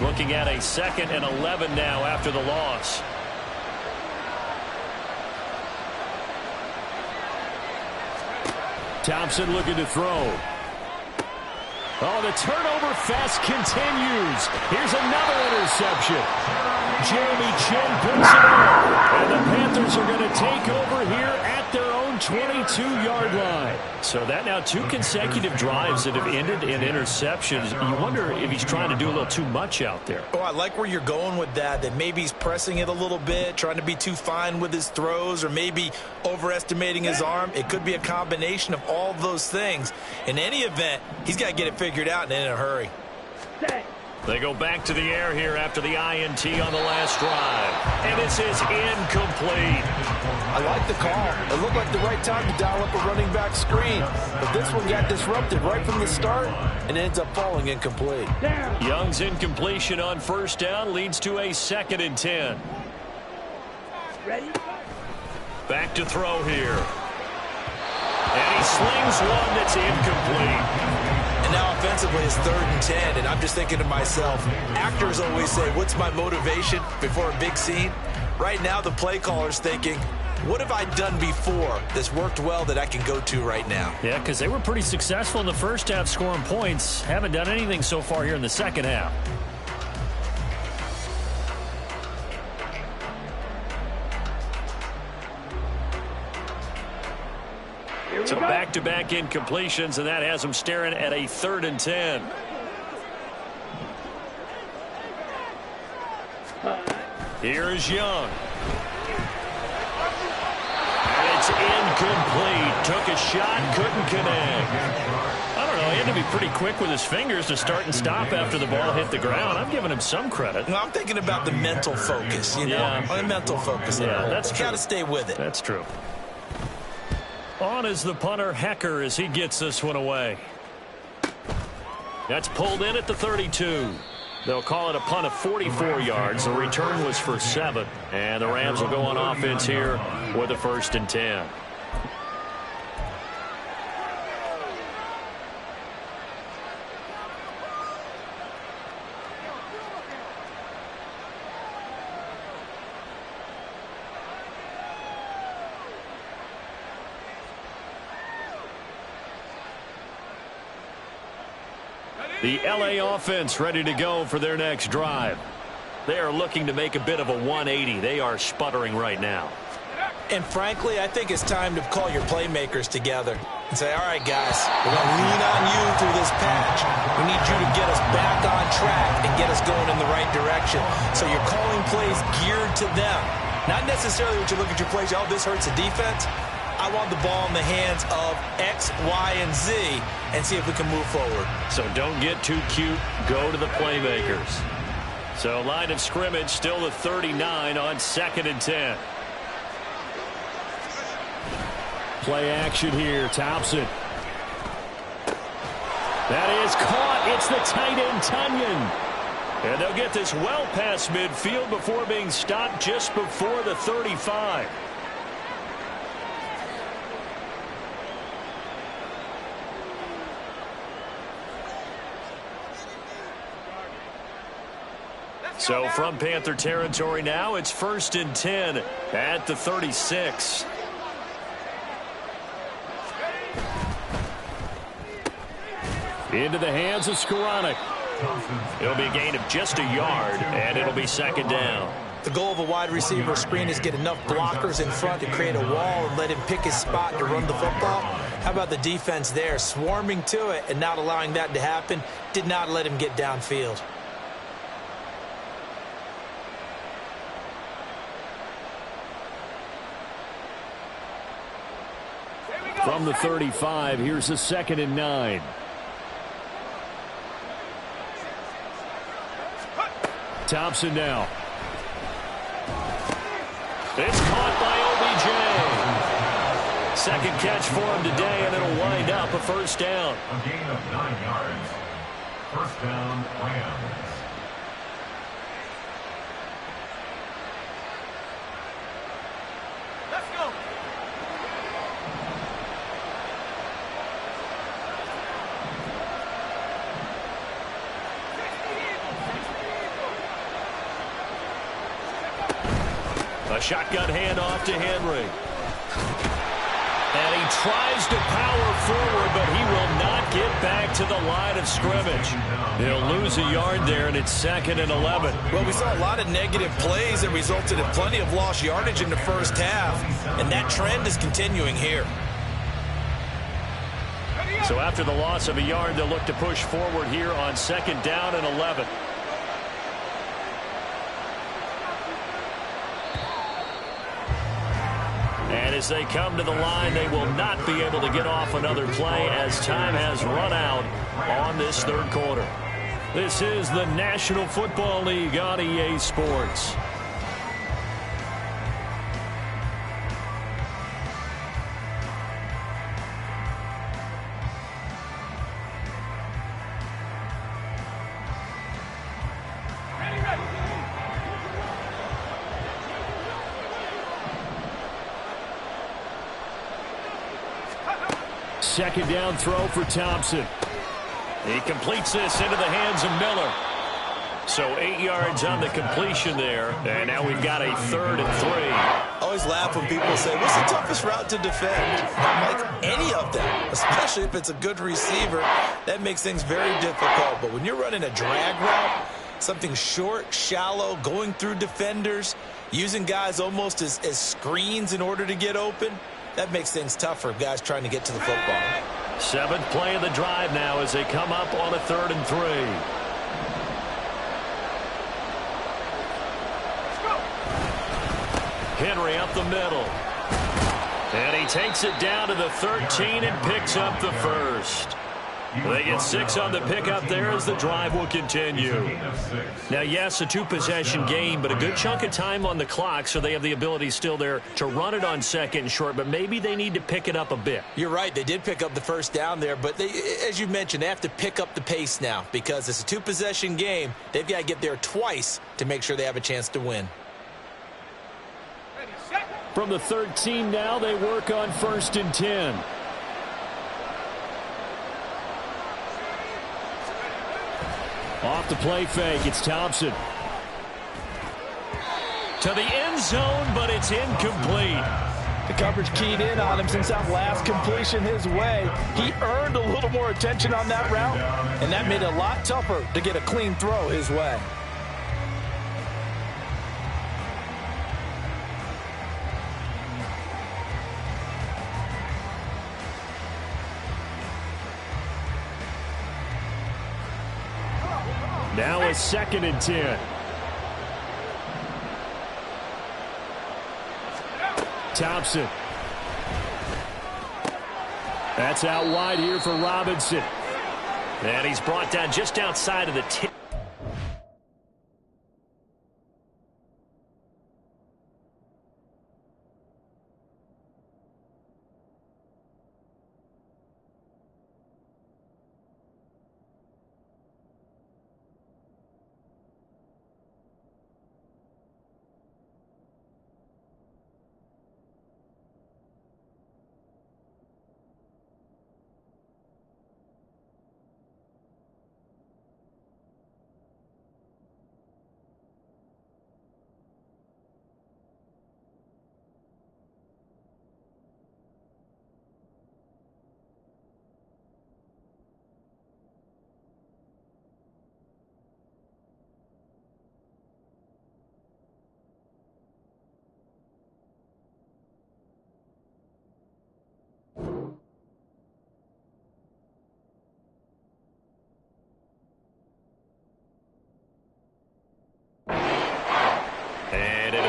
Looking at a 2nd and 11 now after the loss. Thompson looking to throw. Oh, the turnover fest continues. Here's another interception. Jeremy Chin picks it up. And the Panthers are going to take over here at their own 22-yard line. So that now 2 consecutive drives that have ended in interceptions. You wonder if he's trying to do a little too much out there. Oh, I like where you're going with that maybe he's pressing it a little bit, trying to be too fine with his throws, or maybe overestimating his arm. It could be a combination of all those things. In any event, he's got to get it figured out and in a hurry. They go back to the air here after the INT on the last drive. And this is incomplete. I like the call. It looked like the right time to dial up a running back screen. But this one got disrupted right from the start and ends up falling incomplete. Young's incompletion on 1st down leads to a 2nd and 10. Ready? Back to throw here. And he slings one that's incomplete. And now offensively it's 3rd and 10, and I'm just thinking to myself, actors always say, what's my motivation before a big scene? Right now the play caller's thinking, what have I done before that's worked well that I can go to right now? Yeah, because they were pretty successful in the first half scoring points. Haven't done anything so far here in the second half. So back-to-back incompletions, and that has them staring at a 3rd and 10. Here is Young. And it's incomplete. Took a shot, couldn't connect. I don't know, he had to be pretty quick with his fingers to start and stop after the ball hit the ground. I'm giving him some credit. No, I'm thinking about the mental focus, you know? Yeah. The mental focus. Yeah, that's true. You got to stay with it. That's true. On is the punter, Hecker, as he gets this one away. That's pulled in at the 32. They'll call it a punt of 44 yards. The return was for 7. And the Rams will go on offense here with a 1st and 10. The LA offense ready to go for their next drive. They are looking to make a bit of a 180. They are sputtering right now. And frankly, I think it's time to call your playmakers together and say, all right, guys, we're going to lean on you through this patch. We need you to get us back on track and get us going in the right direction. So you're calling plays geared to them. Not necessarily what you look at your plays, oh, this hurts the defense. I want the ball in the hands of X, Y, and Z and see if we can move forward. So don't get too cute. Go to the playmakers. So line of scrimmage still the 39 on 2nd and 10. Play action here. Thompson. That is caught. It's the tight end, Tunyon. And they'll get this well past midfield before being stopped just before the 35. So from Panther territory now, it's 1st and 10 at the 36. Into the hands of Skoranek. It'll be a gain of just a yard, and it'll be 2nd down. The goal of a wide receiver screen is get enough blockers in front to create a wall and let him pick his spot to run the football. How about the defense there, swarming to it and not allowing that to happen? Did not let him get downfield. From the 35, here's a 2nd and 9. Thompson now. It's caught by OBJ. Second catch for him today, and it'll wind up a 1st down. A gain of 9 yards. 1st down, Rams. A shotgun handoff to Henry. And he tries to power forward, but he will not get back to the line of scrimmage. He'll lose a yard there, and it's 2nd and 11. Well, we saw a lot of negative plays that resulted in plenty of lost yardage in the first half, and that trend is continuing here. So after the loss of a yard, they'll look to push forward here on 2nd down and 11. And as they come to the line, they will not be able to get off another play as time has run out on this 3rd quarter. This is the National Football League on EA Sports. Second down throw for Thompson. He completes this into the hands of Miller. So 8 yards on the completion there. And now we've got a 3rd and 3. I always laugh when people say, what's the toughest route to defend? I'm like, any of them, especially if it's a good receiver. That makes things very difficult. But when you're running a drag route, something short, shallow, going through defenders, using guys almost as screens in order to get open, that makes things tough for guys trying to get to the football. 7th play of the drive now as they come up on a 3rd and 3. Henry up the middle. And he takes it down to the 13 and picks up the 1st. They get 6 on the pickup there as the drive will continue. Now, yes, a 2-possession game, but a good chunk of time on the clock, so they have the ability still there to run it on second and short, but maybe they need to pick it up a bit. You're right. They did pick up the first down there, but as you mentioned, they have to pick up the pace now because it's a 2-possession game. They've got to get there twice to make sure they have a chance to win. From the 13 now, they work on 1st and 10. Off the play fake, it's Thompson. To the end zone, but it's incomplete. The coverage keyed in on him since that last completion his way. He earned a little more attention on that route, and that made it a lot tougher to get a clean throw his way. Now it's 2nd and 10. Thompson. That's out wide here for Robinson. And he's brought down just outside of the 10.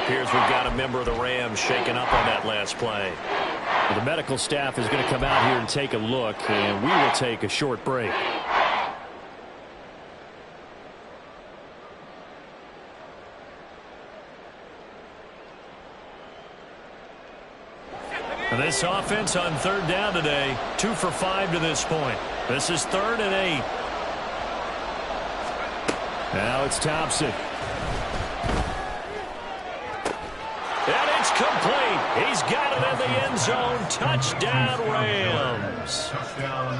Appears we've got a member of the Rams shaken up on that last play. Well, the medical staff is going to come out here and take a look, and we will take a short break. This offense on 3rd down today, 2 for 5 to this point. This is 3rd and 8. Now it's Thompson. And it's complete. He's got it in the end zone. Touchdown, Rams.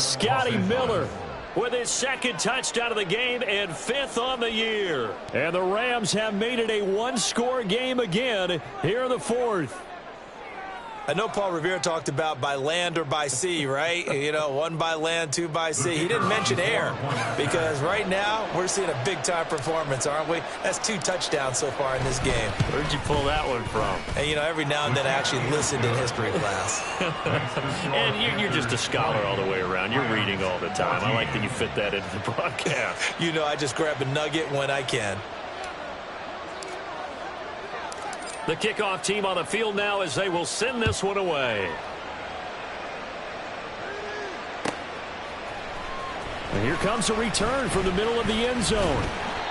Scotty Miller with his 2nd touchdown of the game and 5th on the year. And the Rams have made it a 1-score game again here in the 4th. I know Paul Revere talked about by land or by sea, right? You know, 1 by land, 2 by sea. He didn't mention air because right now we're seeing a big-time performance, aren't we? That's 2 touchdowns so far in this game. Where'd you pull that one from? And, you know, every now and then I actually listened in history class. And you're just a scholar all the way around. You're reading all the time. I like that you fit that into the broadcast. You know, I just grab a nugget when I can. The kickoff team on the field now as they will send this one away. And here comes a return from the middle of the end zone.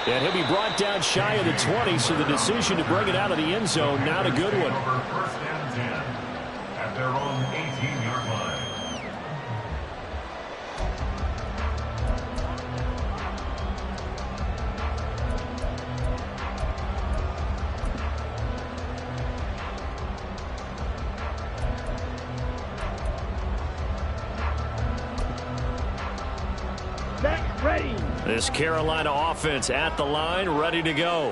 And he'll be brought down shy of the 20, so the decision to bring it out of the end zone, not a good one. 1st and 10 at their own 18-yard line. Ready. This Carolina offense at the line, ready to go.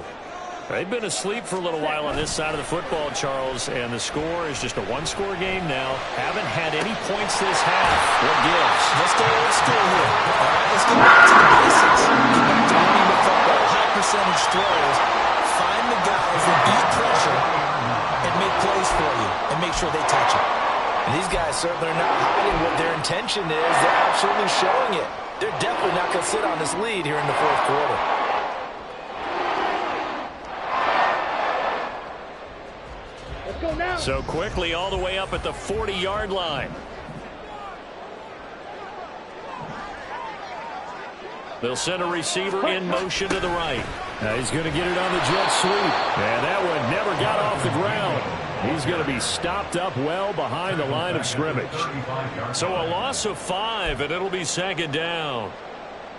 They've been asleep for a little while on this side of the football, Charles, and the score is just a 1-score game now. Haven't had any points this half. What gives? Let's stay old school here. All right, let's get back to the basics. Get back to running the football. High percentage throws. Find the guys that eat pressure and make plays for you and make sure they touch it. And these guys certainly are not hiding what their intention is. They're absolutely showing it. They're definitely not going to sit on this lead here in the 4th quarter. Let's go now. So quickly all the way up at the 40-yard line. They'll send a receiver in motion to the right. Now he's going to get it on the jet sweep. And that one never got off the ground. He's going to be stopped up well behind the line of scrimmage. So a loss of 5, and it'll be second down.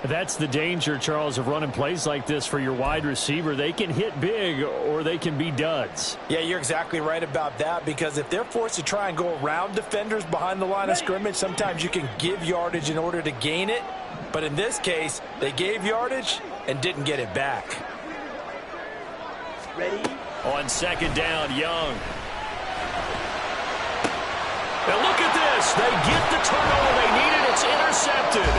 That's the danger, Charles, of running plays like this for your wide receiver. They can hit big or they can be duds. Yeah, you're exactly right about that, because if they're forced to try and go around defenders behind the line of scrimmage, sometimes you can give yardage in order to gain it. But in this case, they gave yardage and didn't get it back. Ready? On second down, Young. Now look at this. They get the turnover they needed. It's intercepted.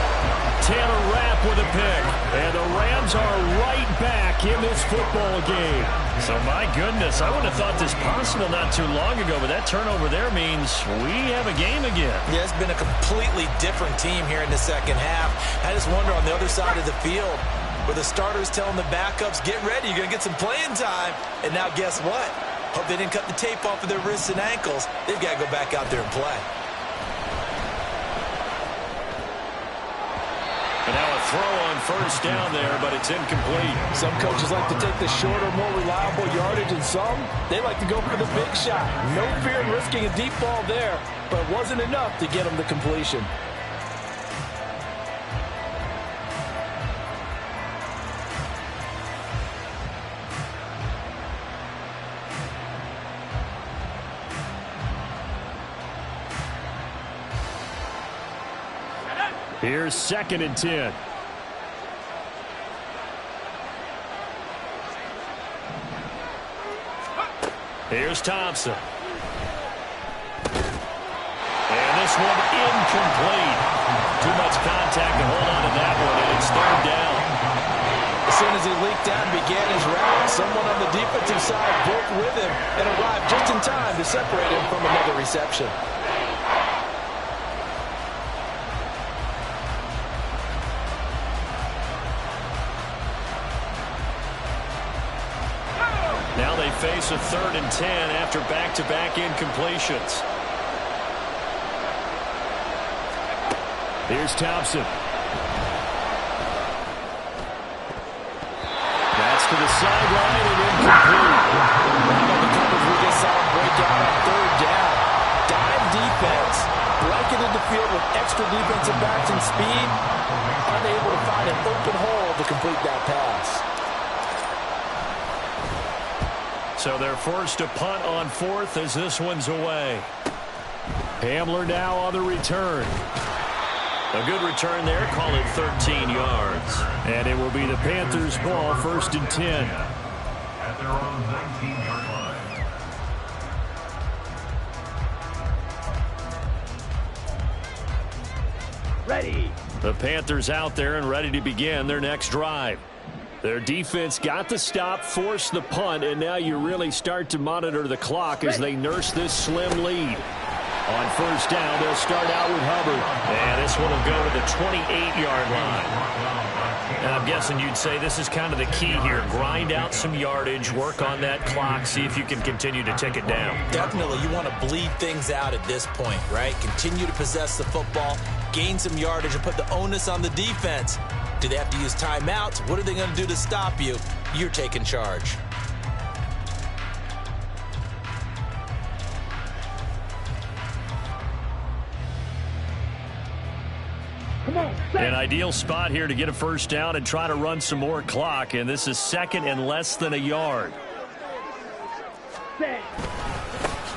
Tanner Rapp with a pick. And the Rams are right back in this football game. So, my goodness, I wouldn't have thought this possible not too long ago, but that turnover there means we have a game again. Yeah, it's been a completely different team here in the second half. I just wonder on the other side of the field, where the starters telling the backups, get ready, you're going to get some playing time. And now guess what? Hope they didn't cut the tape off of their wrists and ankles. They've got to go back out there and play. And now a throw on first down there, but it's incomplete. Some coaches like to take the shorter, more reliable yardage, and some, they like to go for the big shot. No fear in risking a deep ball there, but it wasn't enough to get them the completion. Here's 2nd and 10. Here's Thompson. And this one incomplete. Too much contact to hold on to that one, and it's third down. As soon as he leaked out and began his route, someone on the defensive side broke with him and arrived just in time to separate him from another reception. Now they face a 3rd and 10 after back-to-back incompletions. Here's Thompson. That's to the sideline and incomplete. The coverage we just saw him break out on 3rd down. Dime defense, blanketed the field with extra defensive backs and speed, unable to find an open hole to complete that pass. So they're forced to punt on 4th as this one's away. Hamler now on the return. A good return there. Call it 13 yards. And it will be the Panthers' ball, 1st and 10. At their own 19-yard line. Ready. The Panthers out there and ready to begin their next drive. Their defense got the stop, forced the punt, and now you really start to monitor the clock as they nurse this slim lead. On 1st down, they'll start out with Hubbard. And this one will go to the 28-yard line. And I'm guessing you'd say this is kind of the key here. Grind out some yardage, work on that clock, see if you can continue to tick it down. Definitely, you want to bleed things out at this point, right? Continue to possess the football, gain some yardage, and put the onus on the defense. Do they have to use timeouts? What are they going to do to stop you? You're taking charge. Come on, An ideal spot here to get a first down and try to run some more clock, and this is 2nd and less than a yard. set.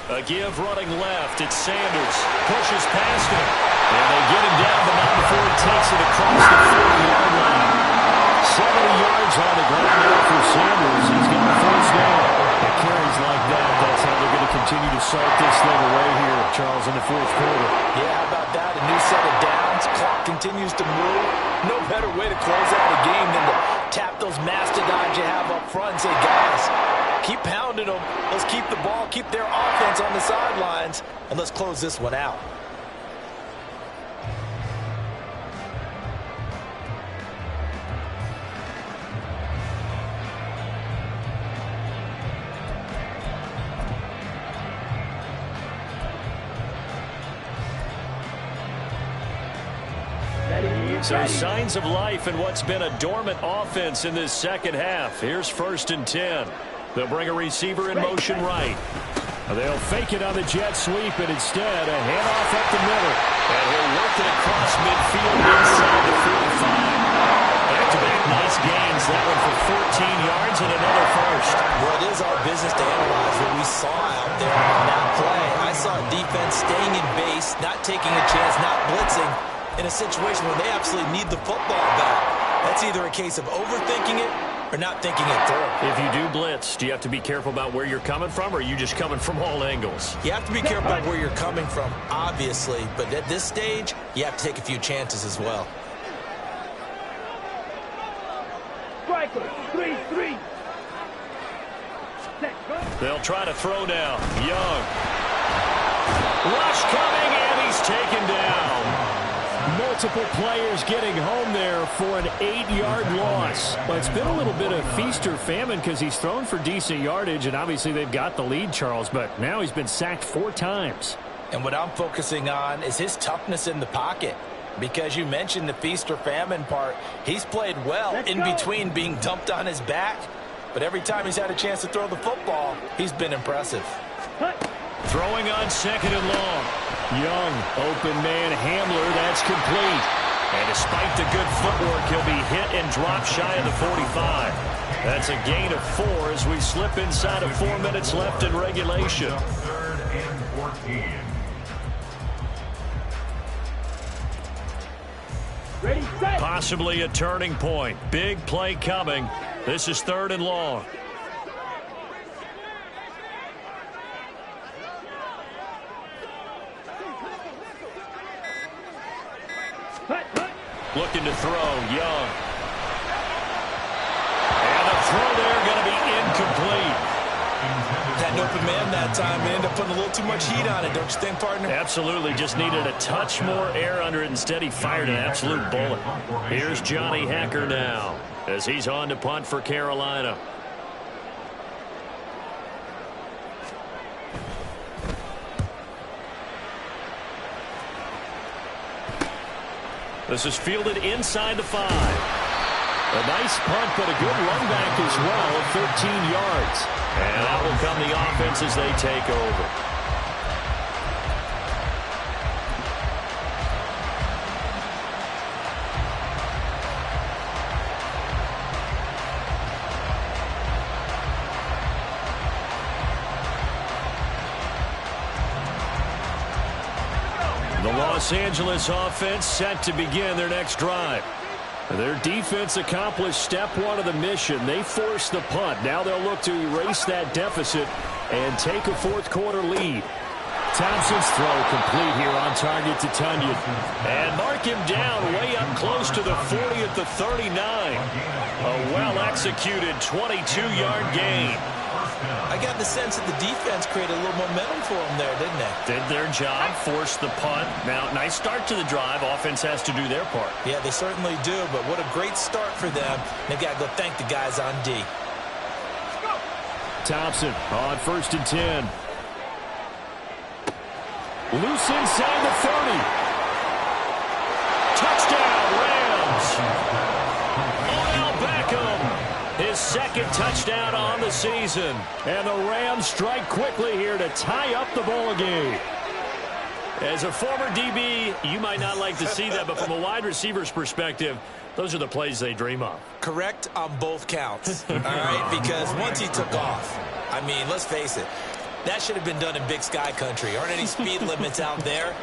A give running left. It's Sanders. Pushes past him. And they get him down, but not before he takes it across the 40-yard line. 70 yards on the ground there for Sanders. He's got the first down. The carries like that, that's how they're going to continue to salt this thing away here, Charles, in the 4th quarter. Yeah, how about that? A new set of downs. Clock continues to move. No better way to close out a game than to tap those mastodons you have up front and say, guys, keep pounding them. Let's keep the ball, keep their offense on the sidelines, and let's close this one out. So signs of life in what's been a dormant offense in this second half. Here's 1st and 10. They'll bring a receiver in motion right. They'll fake it on the jet sweep, and instead a handoff up the middle. And he'll work it across midfield inside the 45. Back-to-back nice gains. That one for 14 yards and another first. Well, it is our business to analyze what we saw out there on that play. I saw a defense staying in base, not taking a chance, not blitzing, in a situation where they absolutely need the football back. That's either a case of overthinking it or not thinking it through. If you do blitz, do you have to be careful about where you're coming from, or are you just coming from all angles? You have to be careful about where you're coming from, obviously, but at this stage, you have to take a few chances as well. Striker, 3-3. They'll try to throw now. Young. Rush coming, and he's taken down. Multiple players getting home there for an 8-yard loss. But it's been a little bit of feast or famine because he's thrown for decent yardage, and obviously they've got the lead, Charles, but now he's been sacked 4 times. And what I'm focusing on is his toughness in the pocket. Because you mentioned the feast or famine part. He's played well in between being dumped on his back. But every time he's had a chance to throw the football, he's been impressive. Throwing on 2nd and long. Young, open man, Hamler, that's complete. And despite the good footwork, he'll be hit and dropped shy of the 45. That's a gain of 4 as we slip inside of 4 minutes left in regulation. 3rd and 14. Ready, set. Possibly a turning point. Big play coming. This is 3rd and long. Looking to throw, Young. And the throw there going to be incomplete. Had an open man that time and ended up putting a little too much heat on it, don't you think, partner? Absolutely, just needed a touch more air under it. Instead, he fired an absolute bullet. Here's Johnny Hacker now as he's on to punt for Carolina. This is fielded inside the 5. A nice punt, but a good run back as well of 13 yards. And out will come the offense as they take over. The Los Angeles offense set to begin their next drive. Their defense accomplished step 1 of the mission. They forced the punt. Now they'll look to erase that deficit and take a 4th quarter lead. Thompson's throw complete here on target to Tunyon. And mark him down way up close to the 40 at the 39. A well-executed 22-yard gain. I got the sense that the defense created a little momentum for them there, didn't they? Did their job, forced the punt. Now, nice start to the drive. Offense has to do their part. Yeah, they certainly do, but what a great start for them. They've got to go thank the guys on D. Thompson on 1st and 10. Loose inside the 30. Touchdown, Rams. Odell Beckham. His 2nd touchdown on the season. And the Rams strike quickly here to tie up the ball game. As a former DB, you might not like to see that, but from a wide receiver's perspective, those are the plays they dream of. Correct on both counts, all right? Because once he took off, I mean, let's face it, that should have been done in Big Sky Country. Aren't any speed limits out there?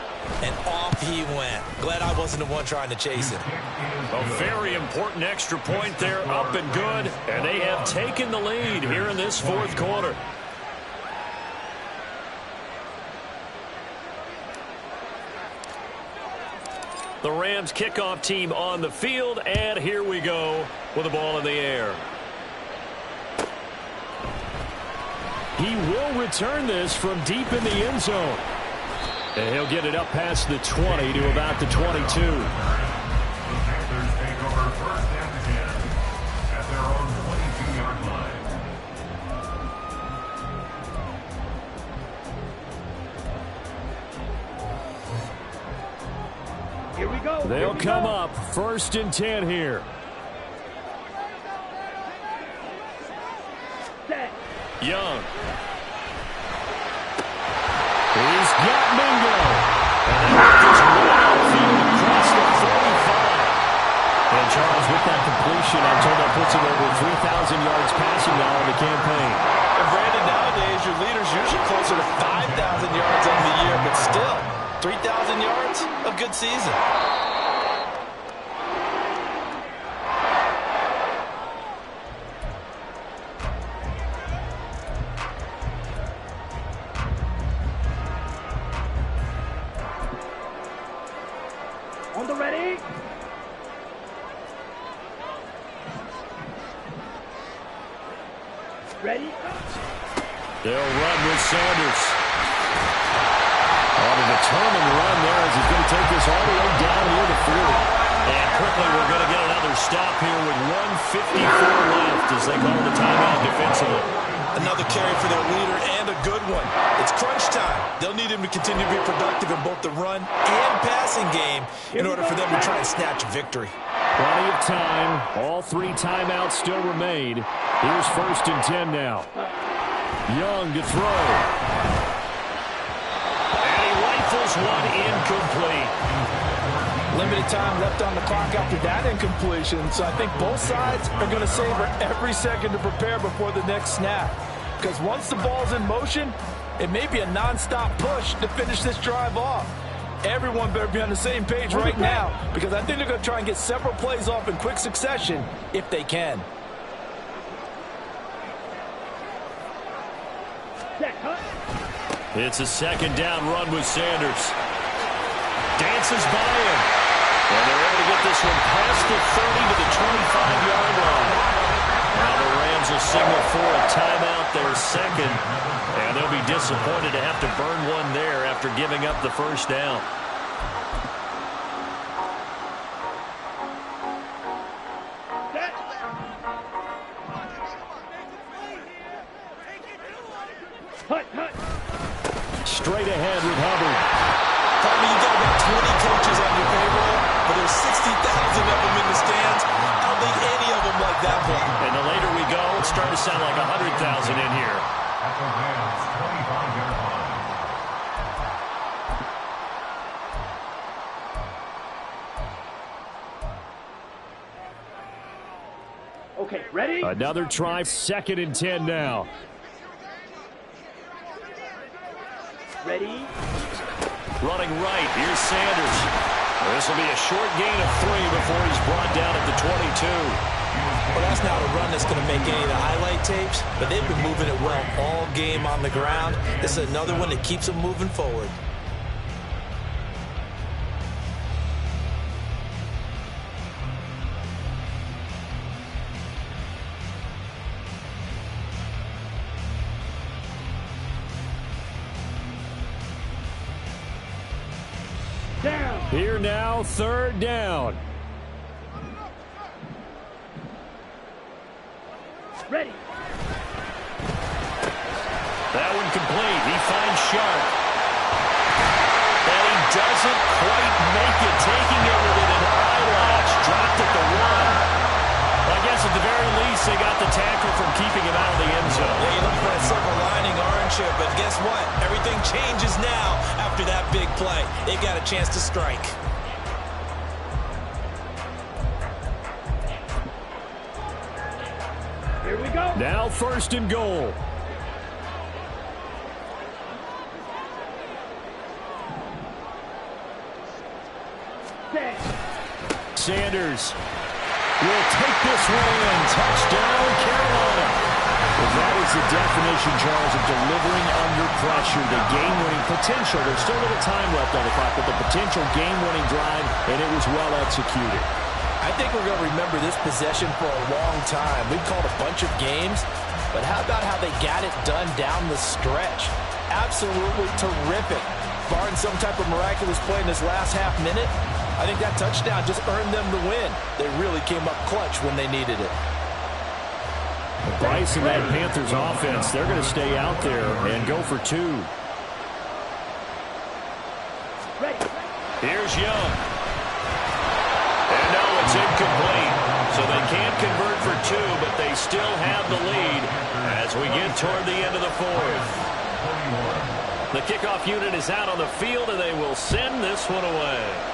And off he went. Glad I wasn't the one trying to chase him. A very important extra point there, up and good. And they have taken the lead here in this 4th quarter. The Rams kickoff team on the field, and here we go with the ball in the air. He will return this from deep in the end zone. And he'll get it up past the 20 to about the 22. The Panthers take over 1st and 10 at their own 22-yard line. Here we go. They'll come up 1st and 10 here. Young. He's got Mingo. And that is well field across the 45. And Charles, with that completion, I'm told that puts him over 3,000 yards passing now in the campaign. And Brandon, nowadays your leader's usually closer to 5,000 yards on the year, but still, 3,000 yards, a good season. On the ready. Ready. They'll run with Sanders. On a determined run there as he's going to take this all the way down near the 40. And quickly we're going to get another stop here with 1:54 left as they call the timeout defensively. Another carry for their leader and a good one. It's crunch time. They'll need him to continue to be productive in both the run and passing game in order for them to try and snatch a victory. Plenty of time. All 3 timeouts still remain. Here's 1st and 10 now. Young to throw. And he rifles one incomplete. Limited time left on the clock after that incompletion, so I think both sides are going to savor every second to prepare before the next snap. Because once the ball's in motion, it may be a non-stop push to finish this drive off. Everyone better be on the same page right now, because I think they're going to try and get several plays off in quick succession if they can. It's a 2nd down run with Sanders. Dances by him. And they're able to get this one past the 30 to the 25-yard line. Now the Rams will signal for a timeout, their 2nd. And they'll be disappointed to have to burn one there after giving up the 1st down. Straight ahead with Hubbard. Tommy, you got about 20 coaches on your payroll, but there's 60,000 of them in the stands. I don't think any of them like that one. And the later we go, it's starting to sound like 100,000 in here. At the Rams' 25-yard line. Okay, ready? Another try, 2nd and 10 now. Ready. Running right, here's Sanders. This will be a short gain of 3 before he's brought down at the 22. Well, that's not a run that's going to make any of the highlight tapes, but they've been moving it well all game on the ground. This is another one that keeps them moving forward. Down. Here now, 3rd down. Ready. That one complete. He finds Sharp. And he doesn't quite make it, taking it with an eyelash. Dropped at the 1. I guess at the very least, they got the tackle from keeping him out of the end zone. Yeah, you look for that silver lining, aren't you? But guess what? Everything changes now after that big play. They've got a chance to strike. Here we go. Now 1st and goal. Sanders will take this one in. Touchdown, Carolina. Well, that is the definition, Charles, of delivering under pressure. The game-winning potential. There's still a little time left on the clock, but the potential game-winning drive, and it was well executed. I think we're going to remember this possession for a long time. We've called a bunch of games, but how about how they got it done down the stretch? Absolutely terrific. Barring some type of miraculous play in this last half minute, I think that touchdown just earned them the win. They really came up clutch when they needed it. Bryce and that Panthers offense, they're going to stay out there and go for 2. Ready. Here's Young. can't convert for two, but they still have the lead as we get toward the end of the fourth. The kickoff unit is out on the field, and they will send this one away.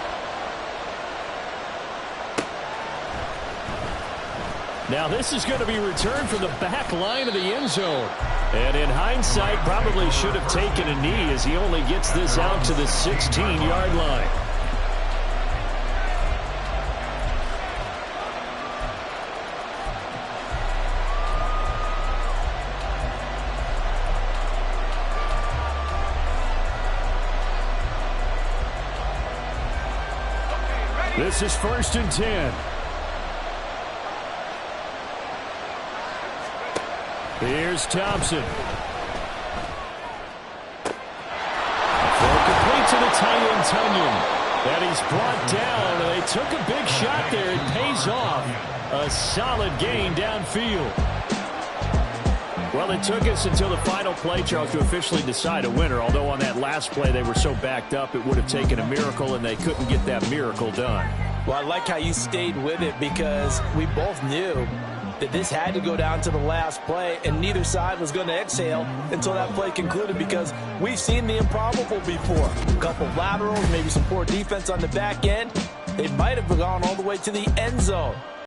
Now this is going to be returned from the back line of the end zone. And in hindsight, probably should have taken a knee as he only gets this out to the 16-yard line. This is 1st and 10. Here's Thompson. Throw complete to the tight end, Tunyon. And he's brought down, and they took a big shot there. It pays off. A solid gain downfield. Well, it took us until the final play, Charles, to officially decide a winner. Although on that last play they were so backed up, it would have taken a miracle, and they couldn't get that miracle done. Well, I like how you stayed with it because we both knew that this had to go down to the last play, and neither side was going to exhale until that play concluded because we've seen the improbable before. A couple laterals, maybe some poor defense on the back end. They might have gone all the way to the end zone.